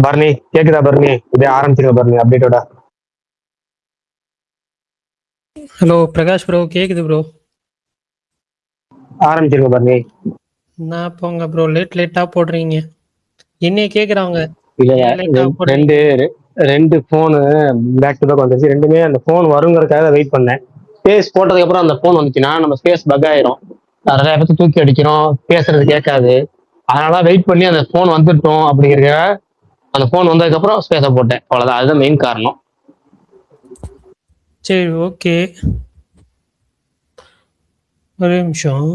Barney கேக்குதா? Barney இதே ஆரம்பிச்சிருக்க Barney அப்டேட்டோட. Hello Prakash bro, கேக்குது ப்ரோ. ஆரம்பிச்சிருக்க பர்னி. நான் போங்க ப்ரோ, லேட்டா போடுறீங்க. என்னைய கேக்குறாங்க இல்ல ஏன் லேட்டா ரெண்டு போடுறீங்க. ரெண்டு போனு பேக் டு பேக் வந்துச்சு. ரெண்டுமே அந்த போன் வருங்கிறதுக்காக வெயிட் பண்ணேன். ஸ்பேஸ் போட்டதுக்கு அப்புறம் அந்த போன் வந்துச்சுன்னா நம்ம ஸ்பேஸ் பக் ஆயிரும். நிறைய இடத்து தூக்கி அடிக்கிறோம், பேசுறது கேட்காது. அதனால வெயிட் பண்ணி அந்த போன் வந்துட்டோம் அப்படிங்கிற அந்த போன் வந்ததுக்கு அப்புறம் ஸ்பேஸ போட்டேன். அவ்வளவுதான், அதுதான் மெயின் காரணம். சரி ஓகே, ஒரே நிமிஷம்.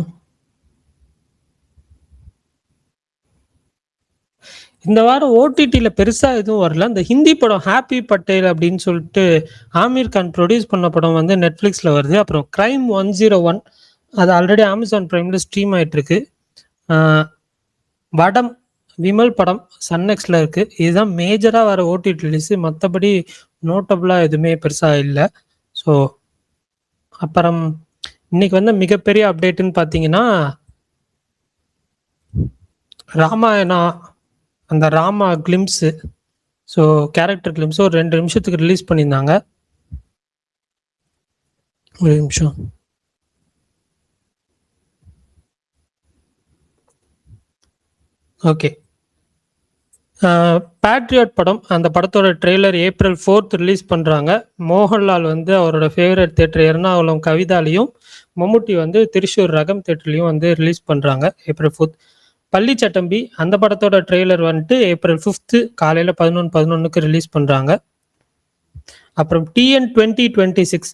இந்த வாரம் ஓடிடியில் பெருசாக எதுவும் வரல. இந்த ஹிந்தி படம் ஹாப்பி பட்டேல் அப்படின்னு சொல்லிட்டு ஆமீர் கான் ப்ரொடியூஸ் பண்ண படம் வந்து நெட்ஃப்ளிக்ஸில் வருது. அப்புறம் கிரைம் 101 அது ஆல்ரெடி அமேசான் பிரைமில் ஸ்ட்ரீம் ஆகிட்டு இருக்கு. வடம் விமல் படம் சன்னெக்ஸில் இருக்குது. இதுதான் மேஜராக வர ஓடிடி ரிலீஸு. மற்றபடி நோட்டபுளாக எதுவுமே பெருசாக இல்லை. ஸோ அப்புறம் இன்னைக்கு வந்து மிகப்பெரிய அப்டேட்டுன்னு பார்த்தீங்கன்னா, ராமாயணா அந்த Rama glimpse, so character glimpse ஒரு 2 நிமிஷத்துக்கு ரிலீஸ் பண்ணியிருந்தாங்க. ஒரு நிமிஷம். ஓகே, பேட்ரியாட் படம், அந்த படத்தோட ட்ரெய்லர் April 4th ரிலீஸ் பண்ணுறாங்க. மோகன்லால் வந்து அவரோட ஃபேவரட் தேட்டர் எர்ணாகுளம் கவிதாலையும், மம்முட்டி வந்து திருச்சூர் ரகம் தேட்டர்லையும் வந்து ரிலீஸ் பண்ணுறாங்க April 4th. பள்ளி சட்டம்பி அந்த படத்தோட ட்ரெய்லர் வந்துட்டு April 5th காலையில் 11:11 ரிலீஸ் பண்ணுறாங்க. அப்புறம் TN 2026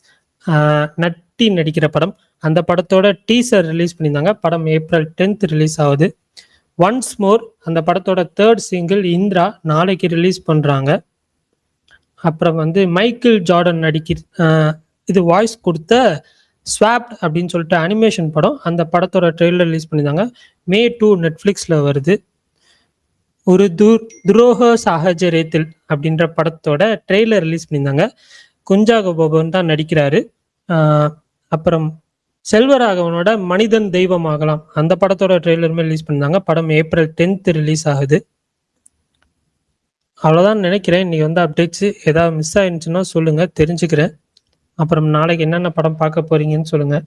நட்டி நடிக்கிற படம், அந்த படத்தோட டீசர் ரிலீஸ் பண்ணியிருந்தாங்க. படம் April 10th ரிலீஸ் ஆகுது. ஒன்ஸ் மோர் அந்த படத்தோட 3rd சிங்கிள் இந்திரா நாளைக்கு ரிலீஸ் பண்ணுறாங்க. அப்புறம் வந்து மைக்கேல் ஜார்டன் இது வாய்ஸ் கொடுத்த ஸ்வாப்ட் அப்படின்னு சொல்லிட்டு அனிமேஷன் படம், அந்த படத்தோட ட்ரெய்லர் ரிலீஸ் பண்ணியிருந்தாங்க. May 2 நெட்ஃப்ளிக்ஸில் வருது. ஒரு துரோக சாஹச்சரியத்தில் அப்படின்ற படத்தோட ட்ரெய்லர் ரிலீஸ் பண்ணியிருந்தாங்க. குஞ்சாக போபன் தான் நடிக்கிறாரு. அப்புறம் செல்வராகவனோட மனிதன் தெய்வமாகலாம் அந்த படத்தோட ட்ரெய்லருமே ரிலீஸ் பண்ணியிருந்தாங்க. படம் April 10th ரிலீஸ் ஆகுது. அவ்வளோதான் நினைக்கிறேன். இன்னைக்கு வந்து அப்டேட்ஸ் ஏதாவது மிஸ் ஆயிருந்துச்சுன்னா சொல்லுங்க, தெரிஞ்சுக்கிறேன். அப்புறம் நாளைக்கு என்னென்ன படம் பார்க்க போறீங்கன்னு சொல்லுங்க,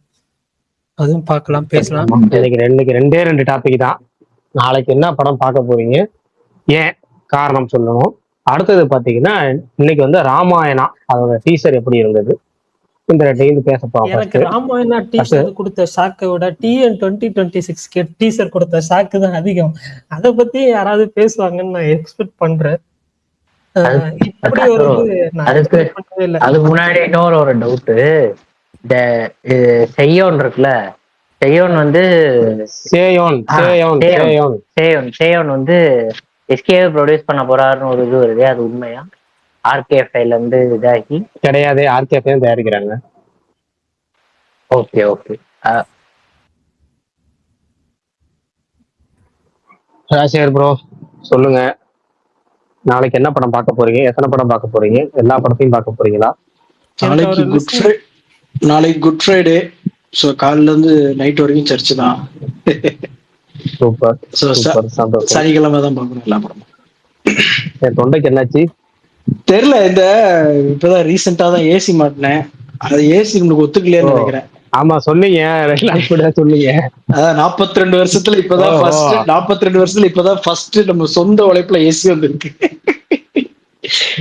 அதுவும் பார்க்கலாம், பேசலாம். இன்னைக்கு ரெண்டு டாபிக் தான். நாளைக்கு என்ன படம் பார்க்க போறீங்க, ஏன் காரணம் சொல்லணும். அடுத்தது பாத்தீங்கன்னா இன்னைக்கு வந்து ராமாயணா அதோட டீசர் எப்படி இருந்தது, இந்த ரெண்டையும் பேச போறோம். எனக்கு ராமாயணா டீசர் கொடுத்த ஷாக்கை விட TN 2026 டீசர் கொடுத்த ஷாக்கு தான் அதிகம். அதை பத்தி யாராவது பேசுவாங்கன்னு நான் எக்ஸ்பெக்ட் பண்றேன். அது முன்னாடி இன்னொரு ஒரு டவுட், இந்த செய்யோன் இருக்குல்ல, செய்யோன் வந்து சேயோன் வந்து எஸ்கேவை ப்ரொடியூஸ் பண்ண போறாருன்னு ஒரு இது வருது, அது உண்மையா? RKFல இருந்து இதாகி கிடையாது, RKF தயாரிக்கிறாங்க. Okay okay. ராஜசேகர் ப்ரோ சொல்லுங்க, நாளைக்கு என்ன படம் பார்க்க போறீங்க, எத்தனை படம் பார்க்க போறீங்க, எல்லா படத்தையும் பார்க்க போறீங்களா? நாளைக்கு குட் ஃப்ரைடே, ஸோ காலைல இருந்து நைட் வரைக்கும் சர்ச்சு தான். சூப்பர் சூப்பர், சந்தோஷம். சனிக்கிழமை தான் பார்க்கணும் எல்லா படமும். என் தொண்டைக்கு என்னாச்சு தெரியல, இந்த இப்பதான் ரீசெண்டா தான் ஏசி மாட்டினேன், அது ஏசி உங்களுக்கு ஒத்துக்கலையான்னு நினைக்கிறேன். ஆமா சொன்னீங்க, சொன்னீங்க. அதான் 42 வருஷத்துல இப்பதான் ஃபர்ஸ்ட், 42 வருஷத்துல இப்பதான் ஃபர்ஸ்ட் நம்ம சொந்த உழைப்புல ஏசி வந்திருக்கு.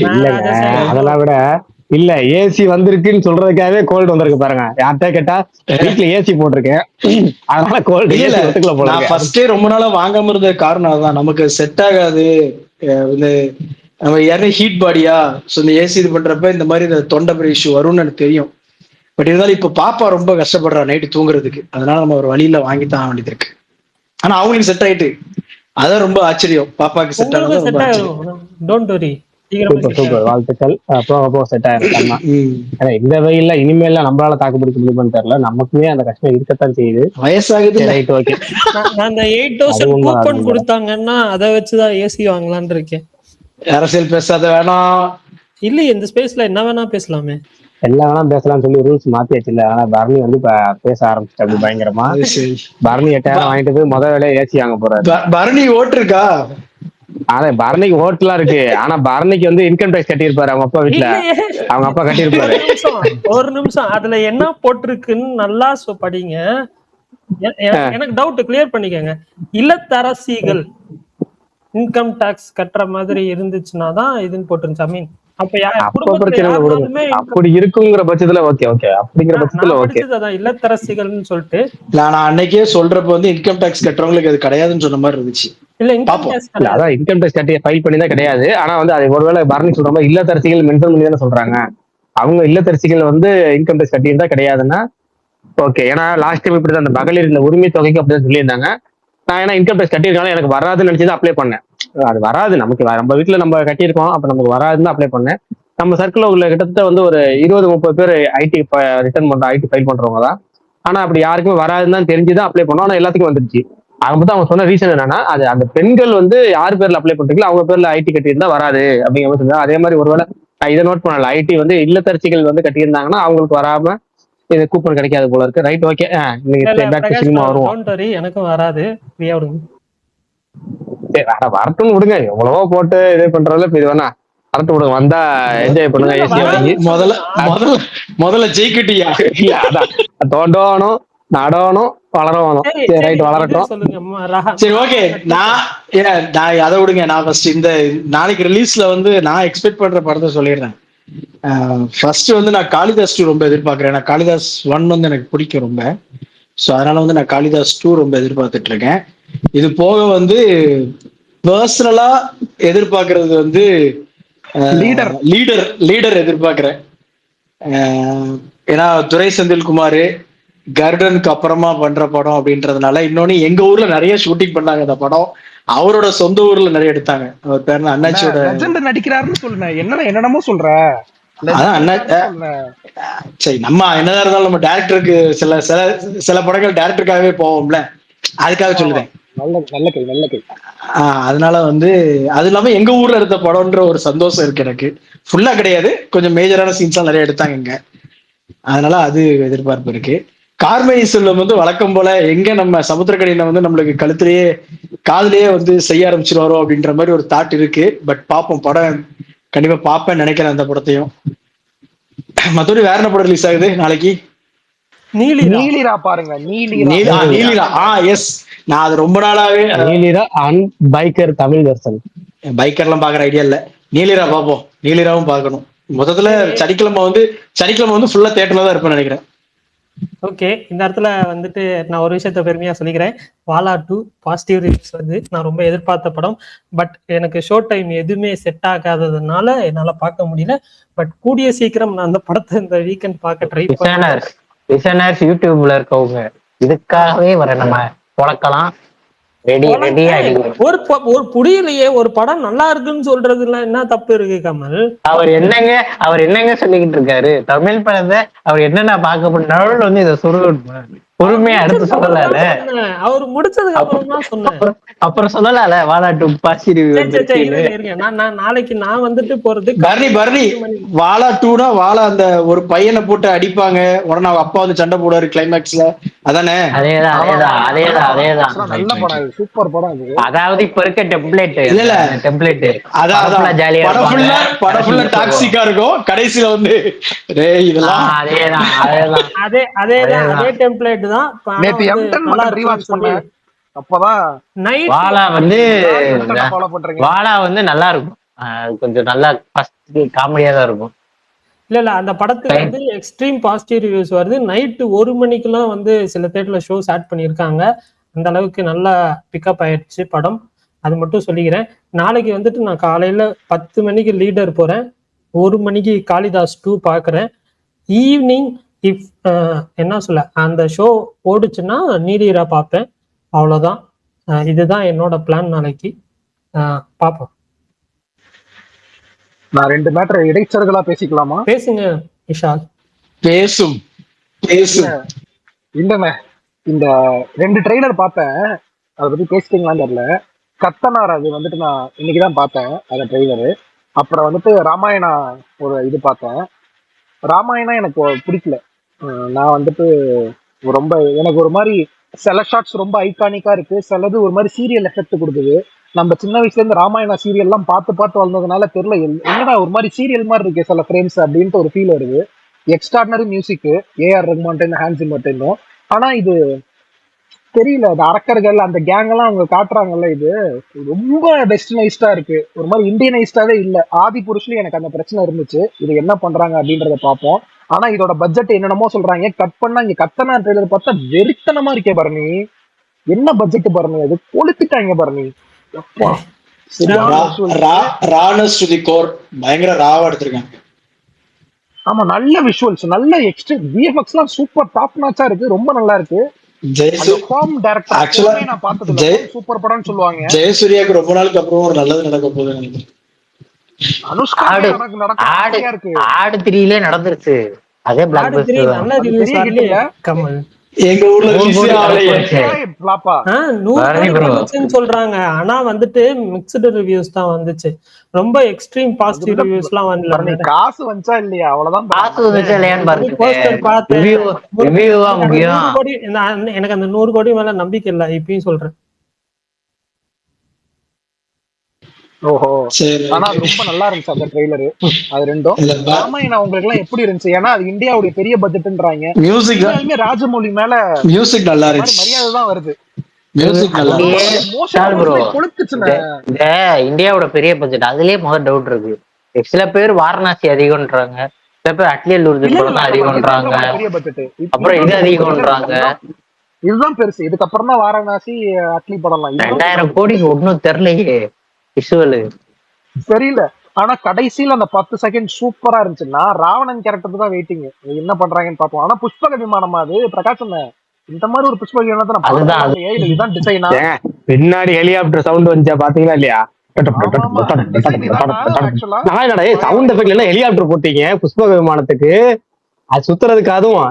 இல்லங்க, அதெல்லாம் விட இல்ல, ஏசி வந்திருக்குன்னு சொல்றதுக்காகவே கோல்டு வந்திருக்கு பாருங்க. யார்கிட்ட கேட்டா வீட்டுல ஏசி போட்டிருக்கேன், அதனால கோல்டு இல்ல. நான் ஃபர்ஸ்டே ரொம்ப நாளா வாங்காம இருந்த காரணம் அதுதான், நமக்கு செட் ஆகாது. இந்த நம்ம யாரும் ஹீட் பாடியா, ஸோ இந்த ஏசி இது பண்றப்ப இந்த மாதிரி இந்த தொண்டை இஷ்யூ வரும்னு எனக்கு தெரியும். பட் இருந்தாலும் இப்ப பாப்பா ரொம்ப கஷ்டப்படுறா நைட்டு தூங்குறதுக்கு, அதனால நம்ம ஒரு வழியில வாங்கித்தான் வேண்டியது இருக்கு. ஆனா அவங்களுக்கு செட் ஆயிட்டு, அதான் ரொம்ப ஆச்சரியம். பாப்பாக்கு செட் ஆனது. வாழ்த்துக்கள். செட் ஆயிருக்காங்க. இந்த வெயில்ல இனிமேல நம்மளால தாக்கு பிடிக்க முடியுமான்னு தெரியல, நமக்குமே அந்த கஷ்டம் இருக்கத்தான் செய்யுது. வயசாகுது. அந்த 8,000 கூப்பன் கொடுத்தாங்கன்னா அதை வச்சுதான் ஏசி வாங்கலான்னு இருக்கேன். அரசியல் பேசாத வேணாம். இல்லையே, இந்த ஸ்பேஸ்ல என்ன வேணா பேசலாமே, எல்லாம் வேணா பேசலாம்னு சொல்லி ரூல்ஸ் மாத்தியாச்சு இல்ல. ஆனா பரணி வந்து பேச ஆரம்பிச்சு அப்படி பயங்கரமா. பரணி 8000 வாங்கிட்டு போய் முதல் வேலையை ஏசி வாங்க போறாரு. பரணி ஓட்டு இருக்கா? ஆனா பரணிக்கு ஓட்டுலாம் இருக்கு. ஆனா பரணிக்கு வந்து இன்கம் டேக்ஸ் கட்டியிருப்பாரு அவங்க அப்பா வீட்டுல. இல்லையே, அவங்க அப்பா ஒரு கட்டியிருப்பாரு. நிமிஷம் ஒரு நிமிஷம், அதுல என்ன போட்டிருக்குன்னு நல்லா படிங்க. எனக்கு டவுட் கிளியர் பண்ணிக்கங்க. இல்லத்தரசிகள் இன்கம் டாக்ஸ் கட்டுற மாதிரி இருந்துச்சுன்னா தான் இதுன்னு போட்டுருந்துச்சு. ஐ மீன் அப்ப அப்ப குடும்பத்துல பிரச்சனை இல்லை விடுங்க. யாருனாலுமே income. அப்படி இருக்குங்கிற பட்சத்துல ஓகே ஓகே. அப்படிங்கிற பட்சத்துல நான் ஓகே. படிச்சது அதான், இல்லத்தரசிகள்னு சொல்லிட்டு. நான் அன்னைக்கே சொல்றப்ப வந்து இன்கம் டேக்ஸ் கட்டுறவங்களுக்கு அது கிடையாதுன்னு சொன்ன மாதிரி இருந்துச்சு. இல்ல இன்கம் பாப்போம். டேக்ஸ் இல்ல கிடையாது. அதான் இன்கம் டேக்ஸ் கட்டி ஃபைல் பண்ணி தான் கிடையாது. ஆனா வந்து அது ஒருவேளை பரணி சொல்ற மாதிரி இல்லத்தரசிகள் மென்ஷன் பண்ணி தானே சொல்றாங்க. அவங்க இல்லத்தரசிகள் வந்து இன்கம் டேக்ஸ் கட்டியிருந்தா கிடையாதுன்னா ஓகே. ஏன்னா லாஸ்ட் டைம் இப்படிதான் அந்த மகளிர் இந்த உரிமை தொகைக்கு அப்படிதான் சொல்லியிருந்தாங்க. நான் ஏன்னா இன்கம் டேக்ஸ் கட்டியிருக்காங்க எனக்கு வராதுன்னு நினைச்சு தான் அப்ளை பண்ணேன். அது வராது நமக்கு, நம்ம வீட்டுல நம்ம கட்டியிருக்கோம், அப்ப நமக்கு வராதுன்னு அப்ளை பண்ணேன். நம்ம சர்க்கிள் உள்ள கிட்டத்தட்ட வந்து ஒரு 20-30 பேர் ஐடி ரிட்டர்ன் பண்ற ஐடி ஃபைல் பண்றவங்க தான். ஆனா அப்படி யாருக்குமே வராதுன்னு தான் தெரிஞ்சுதான் அப்ளை பண்ணோம். ஆனா எல்லாத்துக்கும் வந்துருச்சு. அவங்க மட்டும் அவங்க சொன்ன ரீசன் என்னன்னா, அது அந்த பெண்கள் வந்து யார் பேர்ல அப்ளை பண்றீங்களோ அவங்க பேர்ல ஐடி கட்டியிருந்தா வராது அப்படிங்கிற மாதிரி சொன்னாங்க. அதே மாதிரி ஒருவேளை நான் இதை நோட் பண்ணல, ஐடி வந்து இல்லத்தரசிகள் வந்து கட்டியிருந்தாங்கன்னா அவங்களுக்கு வராம இது கூப்பன் கிடைக்காது போல இருக்கு. Right okay. Back to cinema வருவோம். டோன்ட் வரி, எனக்கும் வராது, ஃப்ரீயா விடுங்க. சரி வரட்டும் விடுங்க. எவ்வளவோ போட்டு இது பண்றதுல இப்ப இது வேணா வரட்டும் விடுங்க. வந்தா என்ஜாய் பண்ணுங்க. இல்ல, ஏசியா வாங்கி முதல்ல முதல்ல முதல்ல ஜெயிக்கிட்டியா? இல்ல அதான் தோண்டணும், நடணும், வளரணும். சரி, சரி சரி, ரைட் இது வளரட்டும். சொல்லுங்க. சரி ஓகே. நான் அதை விடுங்க. நான் ஃபர்ஸ்ட் இந்த நாளைக்கு ரிலீஸ்ல வந்து நான் எக்ஸ்பெக்ட் பண்ற படத்தை சொல்லிடுறேன். ஃபர்ஸ்ட் வந்து நான் காளிதாஸ் 2 ரொம்ப எதிர்பார்க்கிறேன். ஏன்னா காளிதாஸ் 1 வந்து எனக்கு பிடிக்கும் ரொம்ப. ஸோ அதனால வந்து நான் காளிதாஸ் 2 ரொம்ப எதிர்பார்த்துட்டு இருக்கேன். இது போக வந்து பர்சனலா எதிர்பார்க்கறது வந்து லீடர் எதிர்பார்க்கிறேன். ஏன்னா துரை செந்தில்குமார் கர்டனுக்கு அப்புறமா பண்ற படம் அப்படின்றதுனால. இன்னொன்னு எங்க ஊர்ல நிறைய ஷூட்டிங் பண்ணாங்க இந்த படம். அவரோட சொந்த ஊர்ல நிறைய எடுத்தாங்க. அவர் பேர் அண்ணாச்சியோட நடிக்கிறாருன்னு சொல்றேன். என்னென்னமோ சொல்ற. அதான் அண்ணா. சரி, நம்ம என்னதான் இருந்தாலும் நம்ம டேரக்டருக்கு சில சில சில படங்கள் டேரக்டருக்காகவே போவோம்ல, அதுக்காக சொல்லுவேன். நல்ல கை. அதனால வந்து அது இல்லாம எங்க ஊர்ல எடுத்த படம்ன்ற ஒரு சந்தோஷம் இருக்கு எனக்கு. ஃபுல்லா கிடையாது, கொஞ்சம் மேஜரான சீன்ஸ் நிறைய எடுத்தாங்க இங்க. அதனால அது எதிர்பார்ப்பு இருக்கு. கார்மேனி செல்வம் வந்து வழக்கம் போல எங்க நம்ம சமுத்திரக்கடியில வந்து நம்மளுக்கு கழுத்துலயே காதுலயே வந்து செய்ய ஆரம்பிச்சிருவாரோ அப்படின்ற மாதிரி ஒரு தாட் இருக்கு. பட் பாப்போம், படம் கண்டிப்பா பாப்பேன் நினைக்கிறேன் அந்த படத்தையும். மத்தபடி வேற என்ன படம் ரிலீஸ் ஆகுது நாளைக்கு? நீலிரா பாருங்க. நீலிரா. எஸ், நான் அது ரொம்ப நாளாவே நீலிரா அண்ட் பைக்கர் தமிழ் வெர்ஷன். பைக்கர்லாம் பாக்குற ஐடியா இல்ல. நீலிரா பாப்போம். நீலிராவும் பார்க்கணும். மொத்தத்துல சனிக்கிழமை வந்து ஃபுல்லா தியேட்டர்ல தான் இருப்பேன் நினைக்கிறேன். ஓகே, இந்த இடத்துல வந்துட்டு நான் ஒரு விஷயத்த பெருமையா சொல்லிக்கிறேன். வாலா 2 பாசிட்டிவ் ரிவ்யூஸ் வந்து நான் ரொம்ப எதிர்பார்த்த படம். பட் எனக்கு ஷோ டைம் எதுவுமே செட் ஆகாததுனால என்னால பார்க்க முடியல. பட் கூடிய சீக்கிரம் நான் அந்த படத்தை இந்த வீக்கெண்ட் பார்க்க ட்ரை பண்ணேன். யூடியூப்ல இருக்கவங்க இதுக்காகவே வர நம்ம உழக்கலாம். ஒரு புரியலையே, ஒரு படம் நல்லா இருக்குன்னு சொல்றதுல என்ன தப்பு இருக்கு கமல்? அவர் என்னங்க சொல்லிக்கிட்டு இருக்காரு? தமிழ் படத்தை அவர் என்னென்ன பார்க்க முடியும் வந்து இதை சொல்லணும். பொறுமையா அடுத்து சொல்லல. அவர் முடிச்சதுக்கு அப்புறம் தான் சொன்னேன். அப்புறம் சொல்லல. வாலா 2 பாசிட்டிவ். நான் நாளைக்கு நான் வந்துட்டு போறது பர்னி வாலா 2னா வாலா அந்த ஒரு பையனை போட்டு அடிப்பாங்க, உடனே அவங்க அப்பா வந்து சண்டை போடுவாரு கிளைமேக்ஸ்ல, அதானே? அதேதான். நல்ல படம், சூப்பர் படம். அதாவது இப்ப இருக்க டெம்ப்ளேட் படம் ஃபுல்லா டாக்ஸிக்கா இருக்கும். கடைசியில வந்து இதெல்லாம் அதே டெம்ப்ளேட் தான். வாலா வந்து நல்லா இருக்கும், கொஞ்சம் நல்லா காமெடியா தான் இருக்கும். இல்ல அந்த படத்துக்கு வந்து எக்ஸ்ட்ரீம் பாசிட்டிவ் ரிவ்யூஸ் வருது. நைட்டு 1 மணிக்கெல்லாம் வந்து சில தேட்டர்ல ஷோ ஸ்டார்ட் பண்ணியிருக்காங்க. அந்த அளவுக்கு நல்லா பிக்கப் ஆயிடுச்சு படம். அது மட்டும் சொல்லிக்கிறேன். நாளைக்கு வந்துட்டு நான் காலையில 10 மணிக்கு லீடர் போறேன், 1 மணிக்கு காளிதாஸ் 2 பாக்குறேன். ஈவினிங் இஃப் என்ன சொல்ல அந்த ஷோ ஓடுச்சுன்னா நீலிரா பார்ப்பேன். அவ்வளவுதான். இதுதான் என்னோட பிளான் நாளைக்கு. பார்ப்போம். நான் 2 மேட்டர் இடைச்சர்களா பேசிக்கலாமா? பேசுங்க விஷால். பேசும். இல்லண்ணே, இந்த 2 ட்ரெய்லர் பார்த்தேன். அதை பத்தி பேசிட்டீங்களான்னு தெரியல. கத்தனார் அது வந்துட்டு நான் இன்னைக்குதான் பார்த்தேன் அந்த ட்ரெய்லரு. அப்புறம் வந்துட்டு ராமாயணா ஒரு இது பார்த்தேன். ராமாயணா எனக்கு பிடிக்கல. நான் வந்துட்டு ரொம்ப எனக்கு ஒரு மாதிரி சில ஷாட்ஸ் ரொம்ப ஐகானிக்கா இருக்கு, சிலது ஒரு மாதிரி சீரியல் எஃபெக்ட் கொடுக்குது. நம்ம சின்ன வயசுல இருந்து ராமாயணா சீரியல் எல்லாம் பார்த்து வளர்ந்ததுனால தெரியல, என்னடா ஒரு மாதிரி சீரியல் மாதிரி இருக்கு சில ஃப்ரேம்ஸ் அப்படின்ட்டு ஒரு ஃபீல் வருது. Extraordinary music A R Rahman Hans Zimmer. ஆனா இது தெரியல, அந்த அரக்கர்கள் அந்த கேங் எல்லாம் அவங்க காட்டுறாங்கல்ல, இது ரொம்ப வெஸ்டர்னைஸ்டா இருக்கு, ஒரு மாதிரி இந்தியனைஸ்டாவே இல்ல. ஆதி புருஷ்லயும் எனக்கு அந்த பிரச்சனை இருந்துச்சு. இது என்ன பண்றாங்க அப்படின்றத பார்ப்போம். ஆனா இதோட பட்ஜெட் என்னென்னமோ சொல்றாங்க, கட் பண்ணா இங்க கத்தனா ட்ரெய்லர் பார்த்தா வெறித்தனமா இருக்கே பரணி. என்ன பட்ஜெட் பரணி, அது கொளுத்திட்டாங்க பரணி. அப்பா, சரியான visuals. ரானஸ் டு தி கோர், பயங்கர ராவா எடுத்திருக்காங்க. ஆமா, நல்ல விஷுவல்ஸ், நல்ல எக்ஸ்ட்ரீம் விஎஃப்எக்ஸ் எல்லாம் சூப்பர் டாப் நாச்சா இருக்கு, ரொம்ப நல்லா இருக்கு. ஆக்சுவலா நான் பார்த்தது சூப்பர் படம்னு சொல்லுவாங்க. ஜெயசூர்யாக்கு ரொம்ப நாளுக்கு அப்புறம் ஒரு நல்லது நடக்க போகுதுன்னு நினைக்கிறேன். அனுஷ்கா ஆடு ஆடு 3 நடந்துருச்சு. அதே பிளாக் ஆடு 3 பஸ்டர் நல்ல ரிவ்யூஸ் வரலையே கமல். எங்க ஊர்ல ஃபிளாப்பா 100 கோடி வந்துச்சுன்னு சொல்றாங்க. ஆனா வந்துட்டு மிக்ஸ்டு ரிவ்யூஸ் தான் வந்துச்சு, ரொம்ப எக்ஸ்ட்ரீம் பாசிட்டிவ் ரிவ்யூஸ் எல்லாம் வரல. காசு வந்துச்சா இல்லையா அவ்வளவுதான். காசு வந்துச்சா இல்லையான்னு பாருங்க. போஸ்டர் பார்த்தேன். ரிவ்யூவா முக்கியம். 100 கோடி எனக்கு அந்த 100 கோடி மேல நம்பிக்கை இல்ல இப்பயும் சொல்றேன். ஓஹோ, ஆனா அது ரொம்ப நல்லா இருந்துச்சு அந்த ட்ரெய்லர். அது ரெண்டும் ராமாயணா உங்களுக்கு எல்லாம் எப்படி இருந்துச்சு? ஏன்னா அது இந்தியாவுடைய பெரிய பட்ஜெட்ன்றாங்க. மியூசிக் ராஜமௌலி மேல மியூசிக் நல்லா இருந்துச்சு, மரியாதை தான் வருது. மியூசிக் நல்லா இந்த இந்தியாவோட பெரிய பட்ஜெட் அதுலயே முதல் டவுட் இருக்கு. சில பேர் வாரணாசி அதிகம்ன்றாங்க, சில பேர் அட்லியல்லூர் படம் தான் அதிகம்ன்றாங்க, அப்புறம் இது அதிகம்ன்றாங்க. இதுதான் பெருசு, இதுக்கப்புறம் தான் வாரணாசி அட்லி படம்லாம். 2000 கோடிக்கு ஒன்னும் தெரியலையே விஷுவலு, தெரியல. ஆனா கடைசியில அந்த 10 செகண்ட் சூப்பரா இருந்துச்சுன்னா ராவணன் கேரக்டர் தான் வெயிட்டிங், என்ன பண்றாங்கன்னு பாப்போம். ஆனா புஷ்பக விமானம் அது பிரகாசம் இந்த மாதிரி ஒரு புஷ்பக விமானத்தை இதுதான் டிசைனா. பின்னாடி ஹெலிகாப்டர் சவுண்ட் வந்துச்சா பாத்தீங்களா இல்லையா? சவுண்ட் எஃபெக்ட்ல ஹெலிகாப்டர் போட்டீங்க புஷ்பக விமானத்துக்கு, அது சுத்துறதுக்கு. அதுவும்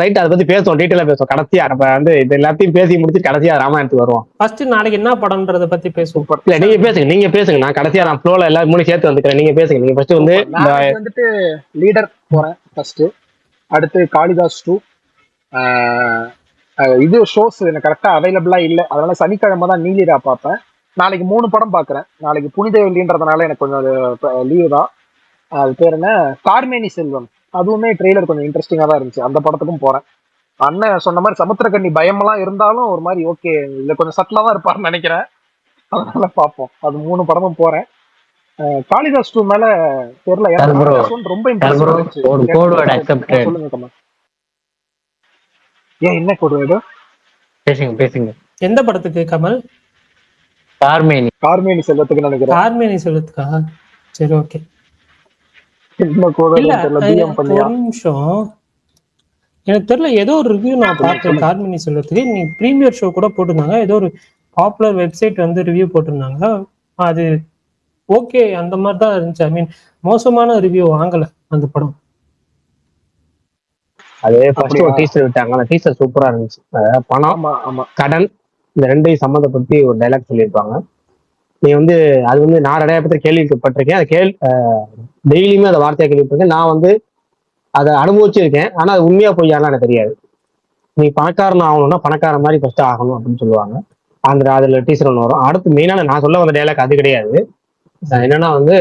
ரைட், அதை பத்தி பேசுவோம், டீட்டெயிலா பேசுவோம் கடைசியா. நம்ம வந்து இது எல்லாத்தையும் பேசி முடிச்சு கடைசியா ராமாயணத்துக்கு வருவோம். ஃபர்ஸ்ட் நாளைக்கு என்ன படம்ன்றத பத்தி பேசுவோம். இல்ல நீங்க பேசுங்க, நான் கடைசியா நான் ஃப்ளோல எல்லாரும் மூணு சேர்த்து வந்துக்கிறேன். நீங்க பேசுங்க, நீங்க ஃபர்ஸ்ட் வந்துட்டு லீடர் போறேன் ஃபர்ஸ்ட், அடுத்து காளிதாஸ் 2. இது ஷோஸ் எனக்கு கரெக்டா அவைலபிளா இல்லை, அதனால சனிக்கிழமை தான் நீலிரா பார்ப்பேன். நாளைக்கு 3 படம் பாக்குறேன். நாளைக்கு புனித வெள்ளின்றதுனால எனக்கு கொஞ்சம் லீவு தான். அது பேர் என்ன, கார்மேனி செல்வம், அதுவுமே ட்ரெய்லர் கொஞ்சம் இன்ட்ரெஸ்டிங்கா தான் இருந்துச்சு, அந்த படத்துக்கும் போறேன். அண்ணன் சொன்ன மாதிரி சமுத்திரக்கண்ணி பயமெல்லாம் இருந்தாலும் ஒரு மாதிரி ஓகே, இதுல கொஞ்சம் சட்டிலா தான் இருப்பாருன்னு நினைக்கிறேன், அதனால பார்ப்போம். அது 3 படமும் போறேன். காளிதாஸ் 2 மேல தெரியல, ரொம்ப இன்ட்ரெஸ்ட். சொல்லுங்க கமல், ஏன் என்ன கோடு பேசுங்க. எந்த படத்துக்கு கமல்? கார்மேனி செல்வத்துக்கு நினைக்கிறேன். கார்மேனி செல்வத்துக்கா? சரி ஓகே. இல்ல ஒரு நிமிஷம், எனக்கு தெரியல, ஏதோ ஒரு ரிவ்யூ நான் பார்த்தேன் கார்மேனி செல்வத்துக்கு. நீ பிரீமியர் ஷோ கூட போட்டிருந்தாங்க, ஏதோ ஒரு பாப்புலர் வெப்சைட் வந்து ரிவ்யூ போட்டிருந்தாங்க. அது ஓகே அந்த மாதிரி தான் இருந்துச்சு. ஐ மீன் மோசமான ரிவ்யூ வாங்கல அந்த படம். அது ஃபர்ஸ்ட் ஒரு டீசர் விட்டாங்க, அந்த டீசர் சூப்பரா இருந்துச்சு. பணம் கடன் இந்த ரெண்டையும் சம்மந்தப்படுத்தி ஒரு டைலாக் சொல்லியிருப்பாங்க. நீ வந்து அது வந்து நான் நிறைய பேர் கேள்விப்பட்டிருக்கேன், அது டெய்லியுமே அந்த வார்த்தையை கேள்விப்பட்டிருக்கேன். நான் வந்து அதை அனுபவிச்சிருக்கேன், ஆனா அது உண்மையா பொய்யாலாம் எனக்கு தெரியாது. நீ பணக்காரன் ஆகணும்னா பணக்காரன் மாதிரி ஃபர்ஸ்ட் ஆகணும் அப்படின்னு சொல்லுவாங்க. அதுல டீசர் ஒன்று வரும். அடுத்து மெயினான நான் சொல்ல வந்த டைலாக் அது கிடையாது. என்னன்னா வந்து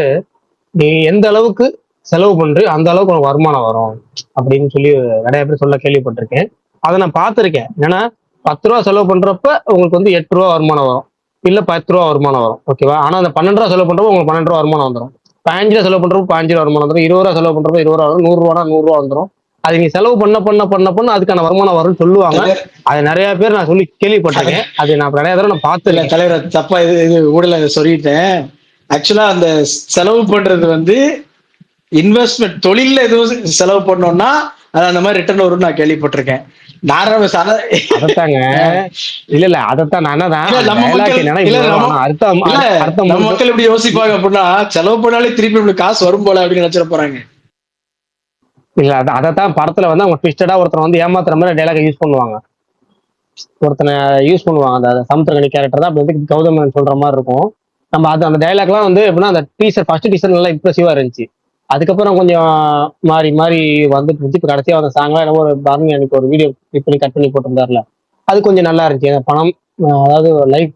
நீ எந்த அளவுக்கு செலவு பண்ற அந்த அளவுக்கு உனக்கு வருமானம் வரும் அப்படின்னு சொல்லி நிறைய பேர் சொல்ல கேள்விப்பட்டிருக்கேன். அதை நான் பார்த்துருக்கேன். ஏன்னா 10 ரூபா செலவு பண்றப்ப உங்களுக்கு வந்து 8 ரூபா வருமானம் வரும், இல்ல 10 ரூபா வருமானம் வரும், ஓகேவா? ஆனா அந்த 12 ரூபா செலவு பண்றப்ப உங்களுக்கு 12 ரூபா வருமானம் வந்துடும். 15 ரூபா செலவு பண்றப்ப 15 ரூபா வருமானம் வந்துடும். 20 ரூபா செலவு பண்றப்ப 20 ரூபா வரும். 100 ரூபா 100 ரூபா வந்துடும். அது நீ செலவு பண்ண அதுக்கான வருமானம் வரும்னு சொல்லுவாங்க. அது நிறைய பேர் நான் சொல்லி கேள்விப்பட்டிருக்கேன். அது நான் நிறைய தடவை நான் பார்த்துருக்கேன். தலைவர் தப்பா இது ஊடல சொல்லிட்டேன். ஆக்சுவலா அந்த செலவு பண்றது வந்து இன்வெஸ்ட்மெண்ட் தொழில எதுவும் செலவு பண்ணோம்னா அது அந்த மாதிரி ரிட்டர்ன் வரும்னு நான் கேள்விப்பட்டிருக்கேன். அதத்தாங்க இல்ல அதத்தான் நம்ம மக்கள் எப்படி யோசிப்பாங்க அப்படின்னா, செலவு பண்ணாலே திருப்பி நம்மளுக்கு காசு வரும் போல அப்படின்னு நினைச்சிட போறாங்க. இல்ல அதைத்தான் படத்துல வந்து அவங்க ட்விஸ்டடா ஒருத்தர் வந்து ஏமாத்துற மாதிரி டைலாக யூஸ் பண்ணுவாங்க. ஒருத்தனை யூஸ் பண்ணுவாங்க, அந்த சமுத்திரக்கனி கேரக்டர் தான் அப்படி வந்து கௌதமன் சொல்ற மாதிரி இருக்கும். நம்ம அந்த டைலாக்லாம் வந்து எப்படின்னா அந்த ஃபர்ஸ்ட் டீசர் நல்லா இம்ப்ரெசிவா இருந்துச்சு. அதுக்கப்புறம் கொஞ்சம் மாறி வந்துட்டு இருந்துச்சு. இப்போ கடைசியாக வந்த சாங்லாம் என்ன ஒரு பரணி அன்னைக்கு ஒரு வீடியோ கிளிக் பண்ணி கட் பண்ணி போட்டிருந்தாருல, அது கொஞ்சம் நல்லா இருந்துச்சு. பணம், அதாவது லைஃப்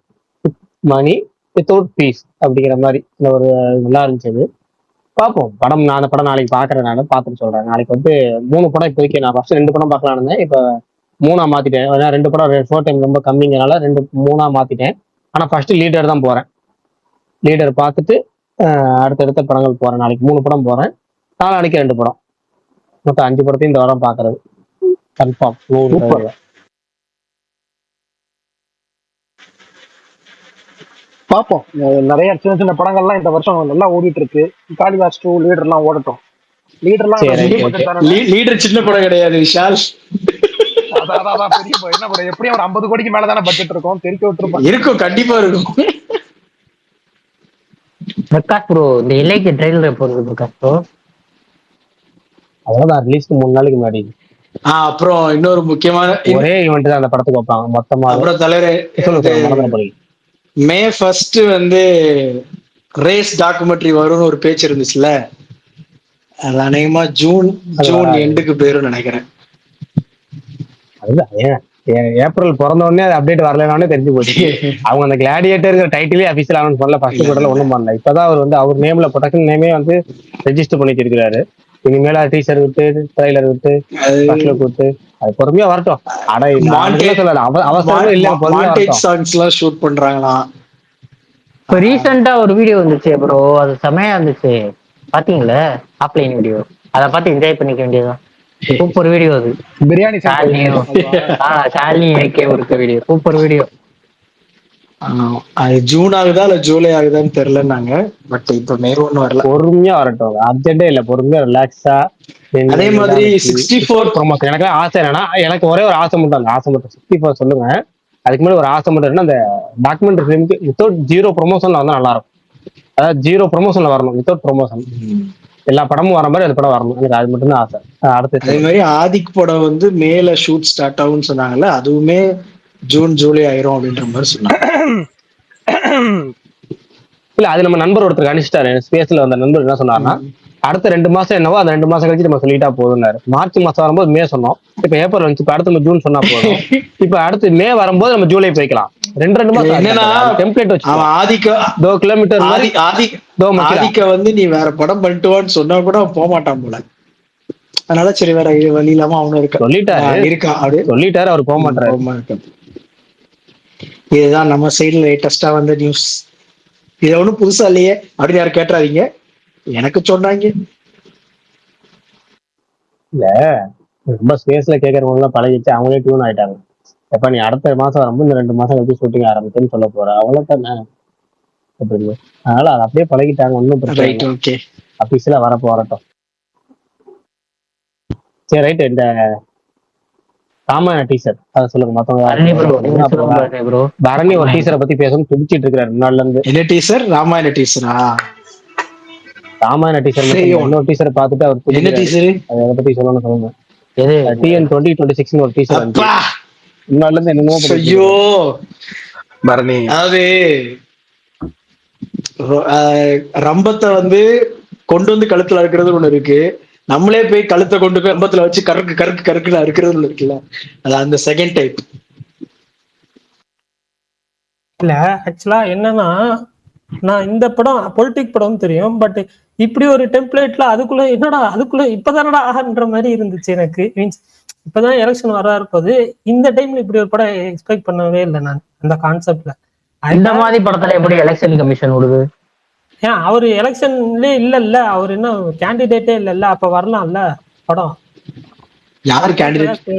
மணி வித்தவுட் பீஸ் அப்படிங்கிற மாதிரி இந்த ஒரு நல்லா இருந்துச்சு அது. பார்ப்போம் படம். நான் அந்த படம் நாளைக்கு பாக்குறேன், நான் பார்த்துட்டு சொல்றேன். நாளைக்கு வந்து 3 படம் இப்போதைக்கு. நான் ஃபர்ஸ்ட் 2 படம் பார்க்கலாம்னு இருந்தேன், இப்போ 3ஆ மாத்திட்டேன். ஏன்னா 2 படம் ஷோ டைம் ரொம்ப கம்மிங்கிறனால 3ஆ மாத்திட்டேன். ஆனா ஃபர்ஸ்ட் லீடர் தான் போறேன். லீடர் பார்த்துட்டு அடுத்தடுத்த படங்கள் போறேன். நாளைக்கு 3 படம் போறேன், நாளைக்கு 2 படம், மொத்தம் 5 படத்தையும் இந்த வாரம் பாக்குறது கன்ஃபார்ம். சூப்பர். பார்ப்போம். நிறைய சின்ன சின்ன படங்கள்லாம் இந்த வருஷம் நல்லா ஓடிட்டு இருக்கு. காளிதாஸ் 2, லீடர் எல்லாம் ஓடட்டும். லீடர் சின்ன படம் கிடையாது விஷால். அதான் பெரிய படம். என்ன படம்? எப்படியும் ஒரு 50 கோடிக்கு மேல தானே பட்ஜெட் இருக்கும். தெரிக்க விட்டுருப்பாங்க. இருக்கும், கண்டிப்பா இருக்கும். பிரகாஷ் ப்ரோ, இந்த இலைக்கு ட்ரெயிலர் எப்போ இருக்கு பிரகாஷ் ப்ரோ? அவ்வளவுதான், ரிலீஸ்க்கு 3 நாளைக்கு முன்னாடி. அப்புறம் இன்னொரு முக்கியமான ஒரே ஈவெண்ட் தான் அந்த படத்துக்கு வைப்பாங்க மொத்தமா. அப்புறம் தலைவரே, மே 1 வந்து ரேஸ் டாக்குமெண்ட்ரி வரும்னு ஒரு பேச்சு இருந்துச்சுல, அது அநேகமா ஜூன் எண்டுக்கு போயிரும் நினைக்கிறேன். அதுதான் ஏப்ரல் பிறந்த உடனே அது அப்டேட் வரலனாலே தெரிஞ்சு போச்சு. அவங்க அந்த கிளாடியேட்டர் டைட்டிலே அபிஷியல் அனௌன்ஸ் பண்ணல, ஃபர்ஸ்ட் படத்துல ஒண்ணும் பண்ணல. இப்பதான் அவர் வந்து அவர் நேம்ல ப்ரொடக்ஷன் நேமே வந்து ரெஜிஸ்டர் பண்ணிட்டு இருக்கிறாரு. இனிமேல டீசர் விட்டு, ட்ரைலர் விட்டு, ஃபர்ஸ்ட் லுக் விட்டு, அது பொறுமையா வரட்டும். ஆனா அவசரமே இல்ல, பொறுமையா சாங்ஸ் எல்லாம் ஷூட் பண்றாங்களாம். இப்ப ரீசெண்டா ஒரு வீடியோ வந்துச்சு ப்ரோ, அது செமையா இருந்துச்சு, பாத்தீங்களா? ஆஃப்லைன் வீடியோ, அதை பார்த்து என்ஜாய் பண்ணிக்க வேண்டியதுதான். சூப்பர் வீடியோ அது. பிரியாணி ஷாலினி ஏகே ஒரு வீடியோ, சூப்பர் வீடியோ. அது ஜூன் ஆகுதா இல்ல ஜூலை ஆகுதான்னு தெரியலன்னாங்க. பட் இப்ப மே 1 வரல. பொறுமையா வரட்டும், அர்ஜென்டே இல்ல, பொறுமையா ரிலாக்ஸா. அதே மாதிரி 64 ப்ரொமோஷன் எனக்கு ஆசை என்னன்னா, எனக்கு ஒரே ஒரு ஆசை மட்டும், அந்த ஆசை மட்டும் 64 சொல்லுங்க. அதுக்கு மேல ஒரு ஆசை மட்டும் என்ன, அந்த டாக்குமெண்ட்ரி ஃபிலிமுக்கு வித்தவுட் 0 ப்ரொமோஷன்ல வந்தா நல்லா இருக்கும். அதாவது 0 ப்ரொமோஷன்ல வரணும், வித்தவுட் ப்ரொமோஷன். எல்லா படமும் வர மாதிரி அந்த படம் வரணும், எனக்கு அது மட்டும் தான் ஆசை. அடுத்து அதே மாதிரி ஆதிக் படம் வந்து மேல ஷூட் ஸ்டார்ட் ஆகும்னு சொன்னாங்கல்ல, அதுவுமே ஜூன் ஜூலை ஆயிரும் அப்படின்ற மாதிரி சொன்னாங்க. இல்ல, அது நம்ம நண்பர் ஒருத்தர் அனுப்பிச்சிட்டாரு ஸ்பேஸ்ல. அந்த நண்பர் என்ன சொன்னாருன்னா, அடுத்த 2 மாசம் என்னவோ அந்த 2 மாசம் கழிச்சு நம்ம சொல்லிட்டா போதும்னாரு. மார்ச் மாசம் வரும்போது மே சொன்னோம், இப்ப ஏப்ரல் வந்து, இப்ப அடுத்து நம்ம ஜூன் சொன்னா போதும். இப்ப அடுத்து மே வரும்போது நம்ம ஜூலை போய்க்கலாம். 2 மாசம் என்னன்னா டெம்ப்ளேட் வச்சு ஆதிக்க 2 கிலோமீட்டர் ஆதிக்க வந்து நீ வேற படம் பண்ணிட்டுவான்னு சொன்னா கூட போக மாட்டான் போல. அதனால சரி வேற வழி இல்லாம அவனும் சொல்லிட்டாரு, அவர் போக மாட்டாரு. இதுதான் நம்ம சைடுல லேட்டஸ்டா வந்த நியூஸ். இது ஒண்ணும் புதுசா இல்லையே அப்படின்னு யாரும் கேட்டுறாதீங்க, எனக்கு சொன்னாங்க. இல்ல, ரொம்ப ஸ்பேஸ்ல கேட்கறவங்க எல்லாம் பழகிச்சு, அவங்களே டியூன் ஆயிட்டாங்க. எப்ப நீ அடுத்த மாசம் வரும்போது இந்த 2 மாசம் கழிச்சு ஷூட்டிங் ஆரம்பிச்சுன்னு சொல்ல போற, அவ்வளவுதான். அதனால அதை அப்படியே பழகிட்டாங்க, ஒன்னும் பிரச்சனை இல்லை. அபிஷியலா வரப்போ வரட்டும். சரி ரைட். இந்த ராமாயண டீசர் அதை சொல்லுங்க. மத்தவங்க பரணி ஒரு டீசரை பத்தி பேசணும் துடிச்சிட்டு இருக்காரு முன்னாடில இருந்து. என்ன டீசர்? ராமாயண டீசரா? ராமாயண டீசர் இன்னொரு டீசரை பார்த்துட்டு அவர் என்ன டீசர் அதை பத்தி சொல்லணும்னு சொல்லுங்க. TN 2026 ஒரு டீசர் வந்து முன்னாடில இருந்து என்னமோ. ஐயோ பரணி, அதாவது ரம்பத்தை வந்து கொண்டு வந்து கழுத்துல இருக்கிறது ஒண்ணு இருக்கு, நம்மளே போய் கழுத்தை கொண்டு போய் ரம்பத்துல வச்சு கருக்கு கருக்கு கருக்குல இருக்கிறது ஒண்ணு இருக்குல்ல, அது அந்த செகண்ட் டைப். இல்ல ஆக்சுவலா என்னன்னா, நான் இந்த படம் பொலிட்டிக் படம் தெரியும், பட் இப்படி ஒரு டெம்ப்ளேட்ல அதுக்குள்ள என்னடா, அதுக்குள்ள இப்பதானடா ஆகன்ற மாதிரி இருந்துச்சு எனக்கு. மீன்ஸ் இப்பதான் எலெக்ஷன் வர இருப்பது, இந்த டைம்ல இப்படி ஒரு படம் எக்ஸ்பெக்ட் பண்ணவே இல்லை நான் அந்த கான்செப்ட்ல. இந்த மாதிரி படத்துல எப்படி எலெக்ஷன் கமிஷன் விடுது? ஏன் அவரு எலெக்ஷன்லயே இல்ல, அவர் இன்னும் கேண்டிடேட்டே இல்ல, அப்ப வரலாம்ல படம். யாரு கேண்டிடேட்?